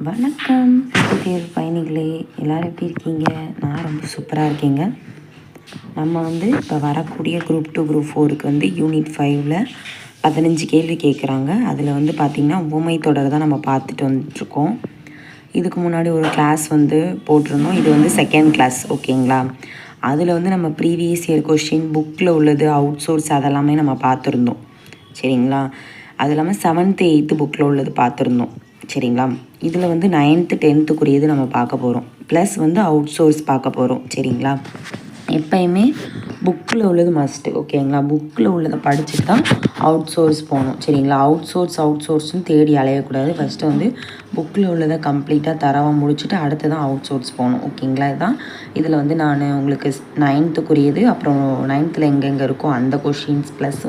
வணக்கம் தேர்வு பயணிகளே, எல்லோரும் எப்படி இருக்கீங்க? நான் ரொம்ப சூப்பராக இருக்கேங்க. நம்ம இப்போ வரக்கூடிய குரூப் 2 குரூப் 4க்கு யூனிட் 5ல் 15 கேள்வி கேட்குறாங்க. அதில் பார்த்திங்கன்னா உவமை தொடர் தான் நம்ம பார்த்துட்டு வந்துட்டுருக்கோம். இதுக்கு முன்னாடி ஒரு கிளாஸ் போட்டிருந்தோம். இது செகண்ட் கிளாஸ், ஓகேங்களா? அதில் நம்ம ப்ரீவியஸ் இயர் கொஷின், புக்கில் உள்ளது, அவுட் சோர்ஸ் அதெல்லாமே நம்ம பார்த்துருந்தோம், சரிங்களா? அது இல்லாமல் 7th 8th புக்கில் உள்ளது பார்த்துருந்தோம், சரிங்களா? இதில் 9th 10th நம்ம பார்க்க போகிறோம். ப்ளஸ் அவுட் சோர்ஸ் பார்க்க போகிறோம், சரிங்களா? எப்பயுமே புக்கில் உள்ளது மஸ்ட்டு, ஓகேங்களா? புக்கில் உள்ளதை படிச்சுட்டு தான் அவுட் சோர்ஸ் போகணும், சரிங்களா? அவுட் சோர்ஸ்னு தேடி அலையக்கூடாது. ஃபஸ்ட்டு புக்கில் உள்ளதை கம்ப்ளீட்டாக தரவாக முடிச்சுட்டு அடுத்து தான் அவுட் சோர்ஸ் போகணும், ஓகேங்களா? இதுதான் இதில் நான் உங்களுக்கு 9th அப்புறம் 9th எங்கெங்கே இருக்கோ அந்த questions plus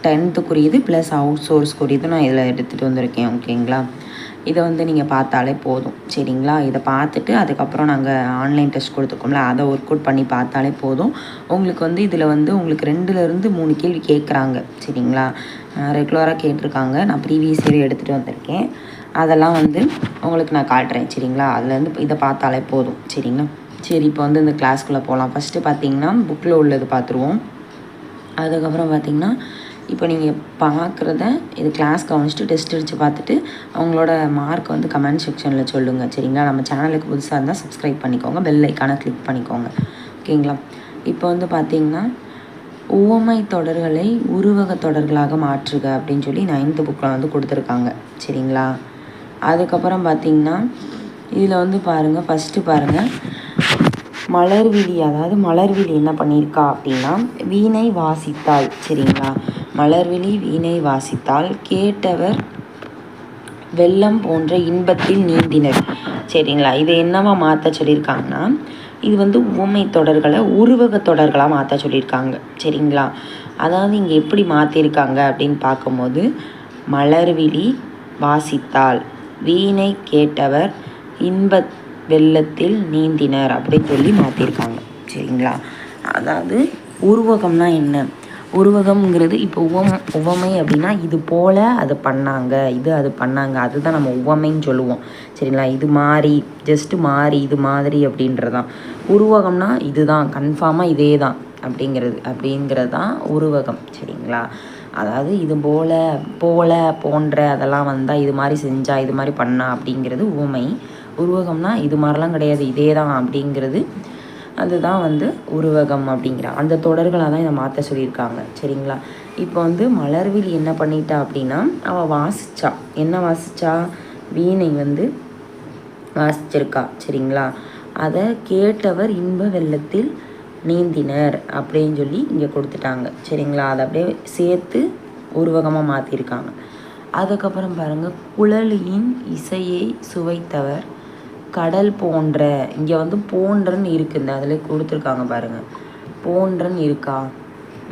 10th plus out சோர்ஸ்க்குரியது நான் இதில் எடுத்துகிட்டு வந்திருக்கேன், ஓகேங்களா? இதை நீங்கள் பார்த்தாலே போதும், சரிங்களா? இதை பார்த்துட்டு அதுக்கப்புறம் நாங்கள் ஆன்லைன் டெஸ்ட் கொடுத்துருக்கோம்ல, அதை ஒர்க் அவுட் பண்ணி பார்த்தாலே போதும். உங்களுக்கு இதில் உங்களுக்கு 2லேருந்து 3 கேள்வி கேட்குறாங்க, சரிங்களா? ரெகுலராக கேட்டிருக்காங்க. நான் ப்ரீவியஸ் இயர் எடுத்துகிட்டு வந்திருக்கேன். அதெல்லாம் உங்களுக்கு நான் காட்டுறேன், சரிங்களா? அதுலேருந்து இதை பார்த்தாலே போதும், சரிங்களா? சரி, இப்போ இந்த கிளாஸ்க்குள்ளே போகலாம். ஃபஸ்ட்டு பார்த்திங்கன்னா புக்கில் உள்ளது பார்த்துருவோம். அதுக்கப்புறம் பார்த்திங்கன்னா இப்போ நீங்கள் பார்க்குறத இது கிளாஸ் கவனிச்சுட்டு டெஸ்ட் அடித்து பார்த்துட்டு அவங்களோட மார்க் கமெண்ட் செக்ஷனில் சொல்லுங்கள், சரிங்களா? நம்ம சேனலுக்கு புதுசாக இருந்தால் சப்ஸ்கிரைப் பண்ணிக்கோங்க, பெல் ஐக்கானை கிளிக் பண்ணிக்கோங்க, ஓகேங்களா? இப்போ பார்த்திங்கன்னா உவமை தொடர்களை உருவக தொடர்களாக மாற்றுக அப்படின்னு சொல்லி 9th புக்கில் கொடுத்துருக்காங்க, சரிங்களா? அதுக்கப்புறம் பார்த்திங்கன்னா இதில் பாருங்கள், ஃபஸ்ட்டு பாருங்கள், மலர்விழி. அதாவது மலர்விழி என்ன பண்ணியிருக்கா அப்படின்னா வீணை வாசித்தாள், சரிங்களா? மலர்விழி வீணை வாசித்தால் கேட்டவர் வெள்ளம் போன்ற இன்பத்தில் நீந்தினர், சரிங்களா? இதை என்னவா மாற்ற சொல்லியிருக்காங்கன்னா இது உவமை தொடர்களை உருவக தொடர்களாக மாற்ற சொல்லியிருக்காங்க, சரிங்களா? அதாவது இங்கே எப்படி மாற்றிருக்காங்க அப்படின்னு பார்க்கும்போது மலர்விழி வாசித்தால் வீணை கேட்டவர் இன்ப வெள்ளத்தில் நீந்தினர் அப்படின்னு சொல்லி மாற்றிருக்காங்க, சரிங்களா? அதாவது உருவகம்னா என்ன? உருவகம்ங்கிறது இப்போ உவமை அப்படின்னா இது போல் அது பண்ணாங்க, அது பண்ணாங்க, அதுதான் நம்ம உவமைன்னு சொல்லுவோம், சரிங்களா? இது மாறி, ஜஸ்ட்டு மாறி, இது மாதிரி அப்படின்றதான். உருவகம்னா இதுதான், கன்ஃபார்மாக இதே தான் அப்படிங்கிறது தான் உருவகம், சரிங்களா? அதாவது இது போல போன்ற அதெல்லாம் வந்தால் இது மாதிரி செஞ்சா, இது மாதிரி பண்ணா அப்படிங்கிறது உவமை. உருவகம்னா இது மாதிரிலாம் கிடையாது, இதே தான் அப்படிங்கிறது, அதுதான் உருவகம் அப்படிங்கிற அந்த தொடர்களாக தான் இதை மாற்ற சொல்லியிருக்காங்க, சரிங்களா? இப்போ மலர்விழி என்ன பண்ணிட்டா அப்படின்னா அவள் வாசித்தா. என்ன வாசித்தா? வீணை வாசிச்சிருக்கா, சரிங்களா? அதை கேட்டவர் இன்ப வெள்ளத்தில் நீந்தினர் அப்படின்னு சொல்லி இங்கே கொடுத்துட்டாங்க, சரிங்களா? அதை அப்படியே சேர்த்து உருவகமாக மாற்றிருக்காங்க. அதுக்கப்புறம் பாருங்கள், குழலியின் இசையை சுவைத்தவர் கடல் போன்ற. இங்கே போன்றன்னு இருக்குது, அதில் கொடுத்துருக்காங்க பாருங்கள், போன்றன்னு இருக்கா?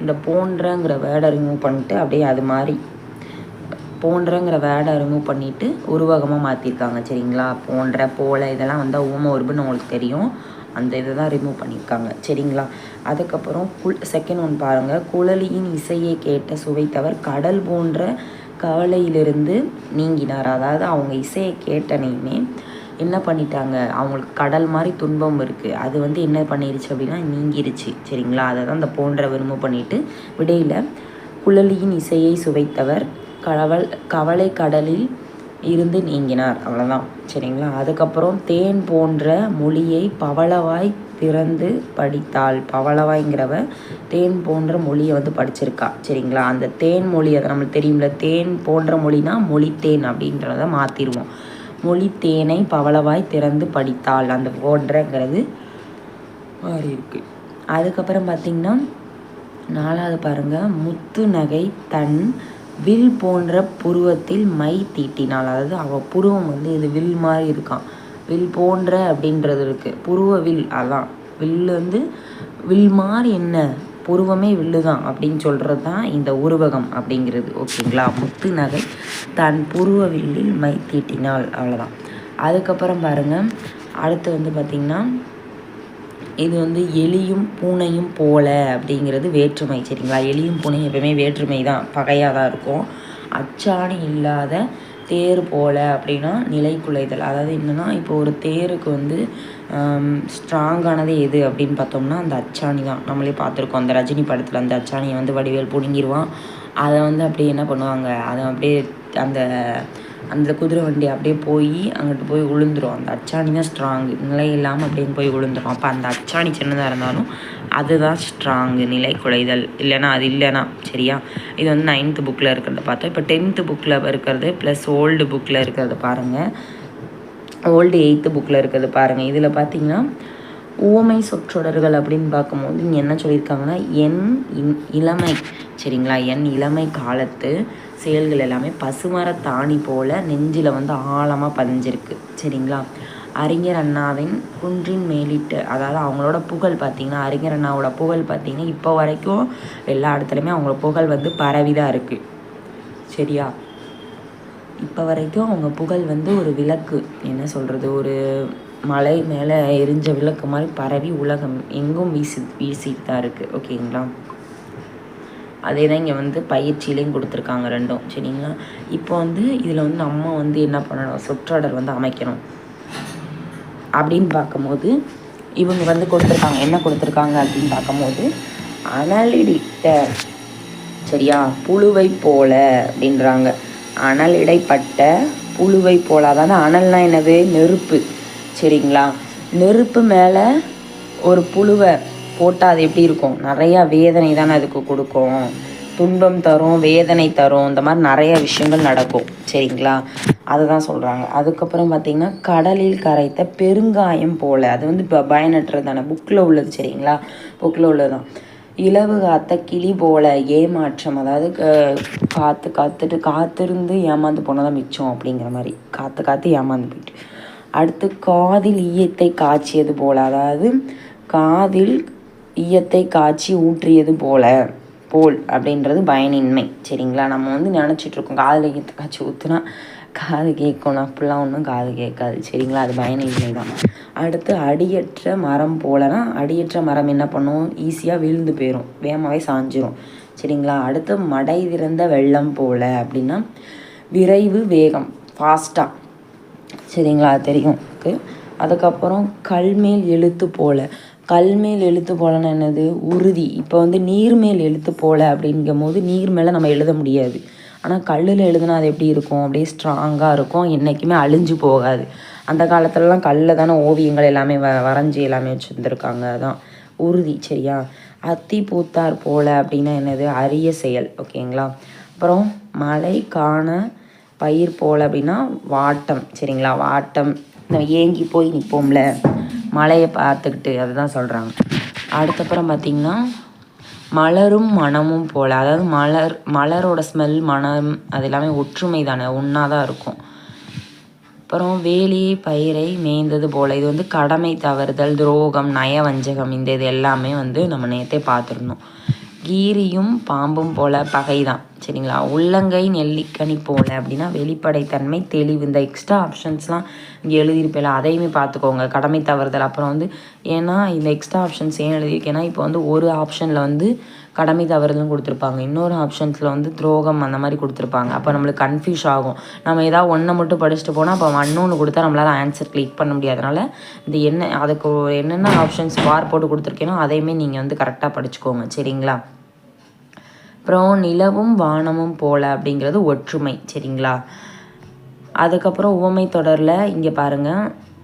இந்த போன்றங்கிற வேர்டை ரிமூவ் பண்ணிட்டு அப்படியே அது மாதிரி போன்றங்கிற வேர்டை ரிமூவ் பண்ணிவிட்டு உருவகமாக மாற்றிருக்காங்க, சரிங்களா? போன்ற, போல இதெல்லாம் உவமை உருபுன்னு உங்களுக்கு தெரியும், அந்த இதை தான் ரிமூவ் பண்ணியிருக்காங்க, சரிங்களா? அதுக்கப்புறம் செகண்ட் ஒன் பாருங்கள், குழலியின் இசையை கேட்ட சுவைத்தவர் கடல் போன்ற கவலையிலிருந்து நீங்கினார். அதாவது அவங்க இசையை கேட்டனையுமே என்ன பண்ணிட்டாங்க, அவங்களுக்கு கடல் மாதிரி துன்பம் இருக்குது, அது என்ன பண்ணிருச்சு அப்படின்னா நீங்கிருச்சு, சரிங்களா? அதை தான் இந்த போன்ற ரிமூவ் பண்ணிவிட்டு விடையில் குழலியின் இசையை சுவைத்தவர் கவலை கடலில் இருந்து நீங்கினார், அவ்வளோதான், சரிங்களா? அதுக்கப்புறம் தேன் போன்ற மொழியை பவளவாய் திறந்து படித்தாள். பவளவாய்ங்கிறவ தேன் போன்ற மொழியை படிச்சிருக்கா, சரிங்களா? அந்த தேன் மொழி, அதை நம்மளுக்கு தெரியும்ல, தேன் போன்ற மொழினா மொழித்தேன் அப்படின்றத மாற்றிடுவோம். மொழி தேனை பவளவாய் திறந்து படித்தாள், அந்த போன்றங்கிறது மாறி இருக்கு. அதுக்கப்புறம் பார்த்திங்கன்னா 4வது பாருங்கள், முத்து நகை தன் வில் போன்ற புருவத்தில் மை தீட்டினாள். அதாவது அவள் புருவம் இது வில் மாதிரி இருக்கான், வில் போன்ற அப்படின்றது இருக்குது, புருவ வில், அதான் வில் வில் மாதிரி என்ன, புருவமே வில்லு தான் அப்படின்னு சொல்கிறது தான் இந்த உருவகம் அப்படிங்கிறது, ஓகேங்களா? முத்து நகை தன் புருவ வில்லில் மை தீட்டினாள், அவ்வளோதான். அதுக்கப்புறம் பாருங்கள், அடுத்து பார்த்திங்கன்னா இது எலியும் பூனையும் போல அப்படிங்கிறது வேற்றுமை, சரிங்களா? எலியும் பூனையும் எப்பவுமே வேற்றுமை தான், பகையாக தான் இருக்கும். அச்சாணி இல்லாத தேர் போல அப்படின்னா நிலை குலைதல். அதாவது என்னென்னா, இப்போ ஒரு தேருக்கு வந்து ஸ்ட்ராங்கானது எது அப்படின்னு பார்த்தோம்னா அந்த அச்சாணி தான். நம்மளே பார்த்துருக்கோம் அந்த ரஜினி படத்தில் அந்த அச்சாணியை வந்து வடிவேல் பிடுங்கிடுவான். அதை வந்து அப்படியே என்ன பண்ணுவாங்க, அதை அப்படியே அந்த அந்த குதிரை வண்டி அப்படியே போய் அங்கிட்டு போய் விழுந்துடும். அந்த அச்சாணி தான் ஸ்ட்ராங்கு, நிலை இல்லாமல் அப்படின்னு போய் விழுந்துடும். அப்போ அந்த அச்சாணி சின்னதாக இருந்தாலும் அதுதான் ஸ்ட்ராங்கு, நிலை குலைதல். இல்லைனா அது இல்லைனா சரியா. இது வந்து 9th புக்கில் இருக்கிறத பார்த்தோம். இப்போ 10th புக்கில் இருக்கிறது ப்ளஸ் ஓல்டு புக்கில் இருக்கிறது பாருங்கள். ஓல்டு 8th புக்கில் இருக்கிறது பாருங்கள். இதில் பார்த்தீங்கன்னா உவமை சொற்றொடர்கள் அப்படின்னு பார்க்கும்போது இங்கே என்ன சொல்லியிருக்காங்கன்னா, என் இளமை சரிங்களா, என் இளமை காலத்து செயல்கள் எல்லாமே பசுமர தாணி போல் நெஞ்சில் வந்து ஆழமாக பதிஞ்சிருக்கு சரிங்களா. அறிஞர் அண்ணாவின் குன்றின் மேலிட்டு, அதாவது அவங்களோட புகழ் பார்த்திங்கன்னா, அறிஞர் அண்ணாவோட புகழ் பார்த்திங்கன்னா இப்போ வரைக்கும் எல்லா இடத்துலையுமே அவங்களோட புகழ் வந்து பரவி தான் இருக்குது சரியா. இப்போ வரைக்கும் அவங்க புகழ் வந்து ஒரு விளக்கு, என்ன சொல்கிறது, ஒரு மலை மேலே எரிஞ்ச விளக்கு மாதிரி பரவி உலகம் எங்கும் வீசிட்டு தான் இருக்குது ஓகேங்களா. அதே தான் இங்கே வந்து பயிற்சியிலையும் கொடுத்துருக்காங்க ரெண்டும் சரிங்களா. இப்போ வந்து இதில் வந்து நம்ம வந்து என்ன பண்ணணும், சொற்றொடர் வந்து அமைக்கணும் அப்படின்னு பார்க்கும்போது இவங்க வந்து கொடுத்துருக்காங்க. என்ன கொடுத்துருக்காங்க அப்படின்னு பார்க்கும்போது அனலிடித்த சரியா, புழுவை போல அப்படின்றாங்க. அனல் இடைப்பட்ட புழுவை போல, அதாவது அனல்னால் என்னது, நெருப்பு சரிங்களா. நெருப்பு மேலே ஒரு புழுவை போட்டால் அது எப்படி இருக்கும், நிறையா வேதனை தானே அதுக்கு கொடுக்கும், துன்பம் தரும், வேதனை தரும், இந்த மாதிரி நிறைய விஷயங்கள் நடக்கும் சரிங்களா. அதுதான் சொல்கிறாங்க. அதுக்கப்புறம் பார்த்திங்கன்னா கடலில் கரைத்த பெருங்காயம் போல், அது வந்து பயனற்றது தானே, புக்கில் உள்ளது சரிங்களா, புக்கில் உள்ளது தான். இலவு காத்த கிளி போல ஏமாற்றம், அதாவது காத்திருந்து ஏமாந்து போனதான் மிச்சம் அப்படிங்கிற மாதிரி, காத்து ஏமாந்து போயிட்டு. அடுத்து காதில் ஈயத்தை காய்ச்சியது போல், அதாவது காதில் ஈயத்தை காய்ச்சி ஊற்றியது போல் அப்படின்றது பயனின்மை சரிங்களா. நம்ம வந்து நினச்சிட்ருக்கோம் காதில் ஈயத்தை காய்ச்சி ஊற்றுனா காது கேட்கணும், அப்படிலாம் ஒன்றும் காது கேட்காது சரிங்களா, அது பயனின்மை தான். அடுத்து அடியற்ற மரம் போலனா, அடியற்ற மரம் என்ன பண்ணும், ஈஸியாக விழுந்து போயிடும், வேகமாகவே சாஞ்சிரும் சரிங்களா. அடுத்து மடை திறந்த வெள்ளம் போல் அப்படின்னா விரைவு, வேகம், ஃபாஸ்ட்டாக சரிங்களா, அது தெரியும். அதுக்கப்புறம் கல்மேல் எழுத்து போல், கல்மேல் எழுத்து போலன்னா என்னது, உறுதி. இப்போ வந்து நீர்மேல் எழுத்து போல் அப்படிங்கும் போது நீர் மேலே நம்ம எழுத முடியாது, ஆனால் கல்லில் எழுதுனா அது எப்படி இருக்கும், அப்படியே ஸ்ட்ராங்காக இருக்கும், என்றைக்குமே அழிஞ்சு போகாது. அந்த காலத்துலலாம் கல்லில் தானே ஓவியங்கள் எல்லாமே வரைஞ்சி எல்லாமே வச்சுருந்துருக்காங்க, அதான் உறுதி சரியா. அத்தி பூத்தார் போல் அப்படின்னா என்னது, அரிய செயல் ஓகேங்களா. அப்புறம் மழை காண பயிர் போல் அப்படின்னா வாட்டம் சரிங்களா. வாட்டம், இந்த ஏங்கி போய் நிற்போம்ல மழையை பார்த்துக்கிட்டு, அதுதான் சொல்கிறாங்க. அடுத்தப்புறம் பார்த்திங்கன்னா மலரும் மனமும் போல், அதாவது மலரோட ஸ்மெல், மனம், அது எல்லாமே ஒற்றுமை தானே, ஒன்றா தான் இருக்கும். அப்புறம் வேலியை பயிரை மேய்ந்தது போல், இது வந்து கடமை தவறுதல், துரோகம், நயவஞ்சகம், இந்த இது எல்லாமே வந்து நம்ம நேற்றே பார்த்துருந்தோம். கீரியும் பாம்பும் போல் பகை தான் சரிங்களா. உள்ளங்கை நெல்லிக்கனி போல் அப்படின்னா வெளிப்படைத்தன்மை, தெளிவு. இந்த எக்ஸ்ட்ரா ஆப்ஷன்ஸ்லாம் இங்கே எழுதியிருப்பில்ல, அதையுமே பார்த்துக்கோங்க, கடமை தவறுதல். அப்புறம் வந்து ஏன்னா இந்த எக்ஸ்ட்ரா ஆப்ஷன்ஸ் ஏன் எழுதியிருக்கேன்னா, இப்போ வந்து ஒரு ஆப்ஷனில் வந்து கடமை தவறுதல்னு கொடுத்துருப்பாங்க, இன்னொரு ஆப்ஷன்ஸில் வந்து துரோகம் அந்த மாதிரி கொடுத்துருப்பாங்க. அப்போ நம்மளுக்கு கன்ஃபியூஸ் ஆகும். நம்ம ஏதாவது ஒன்றை மட்டும் படிச்சுட்டு போனால் அப்போ இன்னொன்று கொடுத்தா நம்மளால் ஆன்சர் கிளிக் பண்ண முடியாதனால இந்த அதுக்கு என்னென்ன ஆப்ஷன்ஸ் பார் போட்டு கொடுத்துருக்கேனோ அதையுமே நீங்கள் வந்து கரெக்டாக படிச்சுக்கோங்க சரிங்களா. அப்புறம் நிலவும் வானமும் போல் அப்படிங்கிறது ஒற்றுமை சரிங்களா. அதுக்கப்புறம் உவமை தொடரில் இங்கே பாருங்கள்,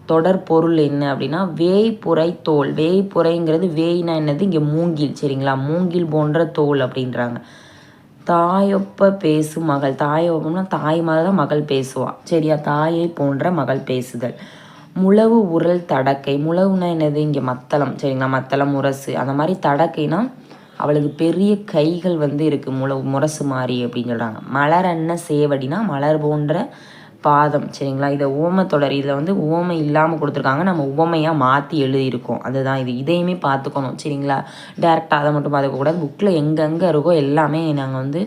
தொடர் பொருள் என்ன அப்படின்னா வேய்புரை தோல். வேய்புரைங்கிறது வேய்னா என்னது, இங்கே மூங்கில் சரிங்களா, மூங்கில் போன்ற தோல் அப்படின்றாங்க. தாயொப்ப பேசும் மகள், தாயொப்பம்னா தாய் மாதிரி தான் மகள் பேசுவாள் சரியா, தாயை போன்ற மகள் பேசுதல். முழவு உரல் தடக்கை, முழவுனா என்னது, இங்கே மத்தளம் சரிங்களா, மத்தளம் முரசு, அந்த மாதிரி தடக்கைனா அவளுக்கு பெரிய கைகள் வந்து இருக்குது, முரசு மாதிரி அப்படின்னு சொல்கிறாங்க. மலர் அன்ன சேவடினா மலர் போன்ற பாதம் சரிங்களா. இதை உவமை தொடர், இதில் வந்து உவமை இல்லாமல் கொடுத்துருக்காங்க, நம்ம உவமையாக மாற்றி எழுதியிருக்கோம், அதுதான் இது. இதையுமே பார்த்துக்கணும் சரிங்களா. டேரெக்டாக அதை மட்டும் பார்த்துக்கக்கூடாது, புக்கில் எங்கெங்கே இருக்கோ எல்லாமே நாங்கள் வந்து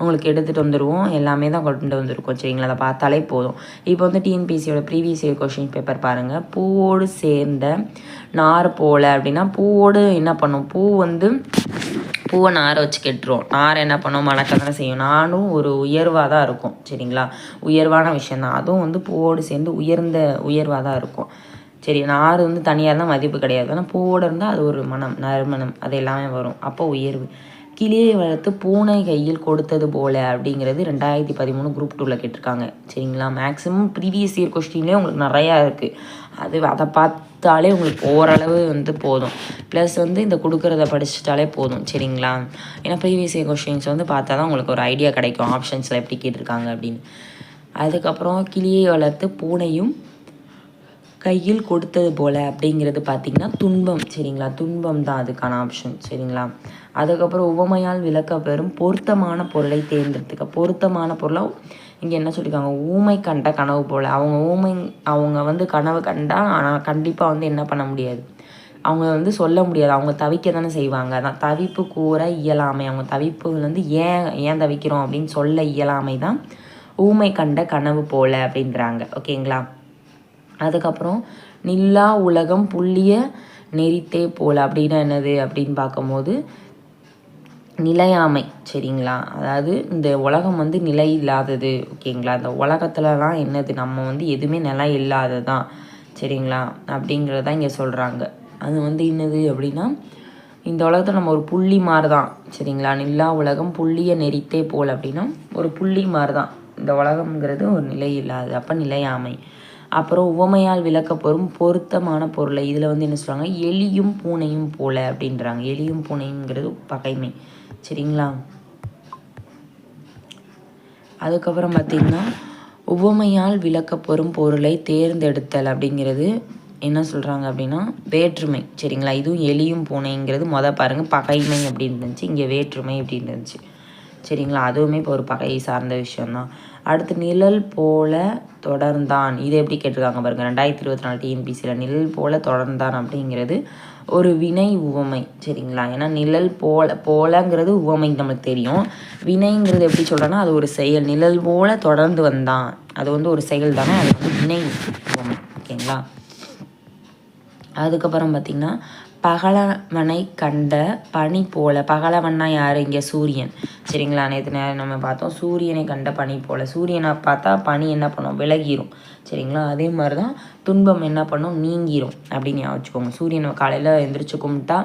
உங்களுக்கு எடுத்துகிட்டு வந்துடுவோம், எல்லாமே தான் கொண்டு வந்திருக்கோம் சரிங்களா. அதை பார்த்தாலே போதும். இப்போ வந்து டிஎன்பிசியோட ப்ரீவியஸ் இயர் கொஷின் பேப்பர் பாருங்கள். பூவோடு சேர்ந்த நார் போல் அப்படின்னா பூவோடு என்ன பண்ணும், பூ வந்து பூவை நாரை வச்சு கெட்டுரும். நாரை என்ன பண்ணோம், மணக்க தானே செய்யும். நானும் ஒரு உயர்வாக தான் இருக்கும் சரிங்களா, உயர்வான விஷயந்தான். அதுவும் வந்து பூவோடு சேர்ந்து உயர்வாக தான் இருக்கும். சரி, நார் வந்து தனியாக இருந்தால் மதிப்பு கிடையாது. ஆனால் பூவோடு இருந்தால் அது ஒரு மனம், நறுமணம், அது எல்லாமே வரும். அப்போ உயர்வு. கிளியை வளர்த்து பூனை கையில் கொடுத்தது போல அப்படிங்கிறது 2013 குரூப் 2ல் கேட்டிருக்காங்க சரிங்களா. மேக்ஸிமம் ப்ரீவியஸ் இயர் கொஸ்டின்லேயே உங்களுக்கு நிறையா இருக்குது. அதை பார்த்தாலே உங்களுக்கு ஓரளவு வந்து போதும். ப்ளஸ் வந்து இந்த கொடுக்குறத படிச்சுட்டாலே போதும் சரிங்களா. ஏன்னா ப்ரீவியஸ் இயர் கொஸ்டின்ஸ் வந்து பார்த்தா தான் உங்களுக்கு ஒரு ஐடியா கிடைக்கும் ஆப்ஷன்ஸில் எப்படி கேட்டிருக்காங்க அப்படின்னு. அதுக்கப்புறம் கிளியை வளர்த்து பூனையும் கையில் கொடுத்தது போல் அப்படிங்கிறது பார்த்திங்கன்னா துன்பம் சரிங்களா. துன்பம் தான் அதுக்கான ஆப்ஷன் சரிங்களா. அதுக்கப்புறம் உவமையால் விளக்க பெறும் பொருத்தமான பொருளை தேர்ந்தெடுத்துக்க. பொருத்தமான பொருளாக இங்கே என்ன சொல்லியிருக்காங்க, ஊமை கண்ட கனவு போல். அவங்க வந்து கனவு கண்டால் ஆனால் கண்டிப்பாக வந்து என்ன பண்ண முடியாது, அவங்க வந்து சொல்ல முடியாது. அவங்க தவிக்க தானே செய்வாங்க. அதான் தவிப்பு கூற இயலாமை. அவங்க தவிப்பு வந்து ஏன் தவிக்கிறோம் அப்படின்னு சொல்ல இயலாமை தான் ஊமை கண்ட கனவு போல் அப்படின்றாங்க ஓகேங்களா. அதுக்கப்புறம் நில்லா உலகம் புள்ளிய நெறித்தே போல் அப்படின்னா என்னது அப்படின்னு பார்க்கும்போது நிலையாமை சரிங்களா. அதாவது இந்த உலகம் வந்து நிலை இல்லாதது ஓகேங்களா. இந்த உலகத்துலலாம் என்னது, நம்ம வந்து எதுவுமே நிலை இல்லாதது தான் சரிங்களா அப்படிங்கிறதான் இங்கே சொல்கிறாங்க. அது வந்து என்னது அப்படின்னா இந்த உலகத்தில் நம்ம ஒரு புள்ளி மாதிரி தான் சரிங்களா. நில்லா உலகம் புள்ளிய நெறித்தே போல் அப்படின்னா ஒரு புள்ளி மாதிரி தான் இந்த உலகம்ங்கிறது, ஒரு நிலை இல்லாதது. அப்போ நிலையாமை. அப்புறம் உவமையால் விளக்கப்பெறும் பொருத்தமான பொருளை இதில் வந்து என்ன சொல்கிறாங்க, எலியும் பூனையும் போல அப்படின்றாங்க. எலியும் பூனைங்கிறது பகைமை சரிங்களா. அதுக்கப்புறம் பார்த்திங்கன்னா உவமையால் விளக்கப்பெறும் பொருளை தேர்ந்தெடுத்தல் அப்படிங்கிறது என்ன சொல்கிறாங்க அப்படின்னா வேற்றுமை சரிங்களா. இதுவும் எலியும் பூனைங்கிறது பாருங்கள் பகைமை அப்படின்னு இருந்துச்சு, இங்கே வேற்றுமை அப்படின்னு இருந்துச்சு சரிங்களா. அதுவுமே இப்போ ஒரு பகையை சார்ந்த விஷயந்தான். அடுத்து நிழல் போல தொடர்ந்தான். இதை எப்படி கேட்டிருக்காங்க பாருங்கள், 2024 டிஎன்பிசியில் நிழல் போல தொடர்ந்தான் அப்படிங்கிறது ஒரு வினை உவமை சரிங்களா. ஏன்னா நிழல் போலங்கிறது உவமை நம்மளுக்கு தெரியும். வினைங்கிறது எப்படி சொல்கிறேன்னா அது ஒரு செயல். நிழல் போல தொடர்ந்து வந்தான், அது வந்து ஒரு செயல் தானே, அது வந்து வினை உவமை ஓகேங்களா. அதுக்கப்புறம் பார்த்திங்கன்னா பகலவனை கண்ட பனி போல. பகலவன்னா யார், இங்கே சூரியன் சரிங்களா. நேற்று நேரம் நம்ம பார்த்தோம் சூரியனை கண்ட பனி போல். சூரியனை பார்த்தா பனி என்ன பண்ணும், விலகிரும் சரிங்களா. அதே மாதிரி தான் துன்பம் என்ன பண்ணும், நீங்கிரும் அப்படின்னு வச்சுக்கோங்க. சூரியனை காலையில் எழுந்திரிச்சு கும்பிட்டா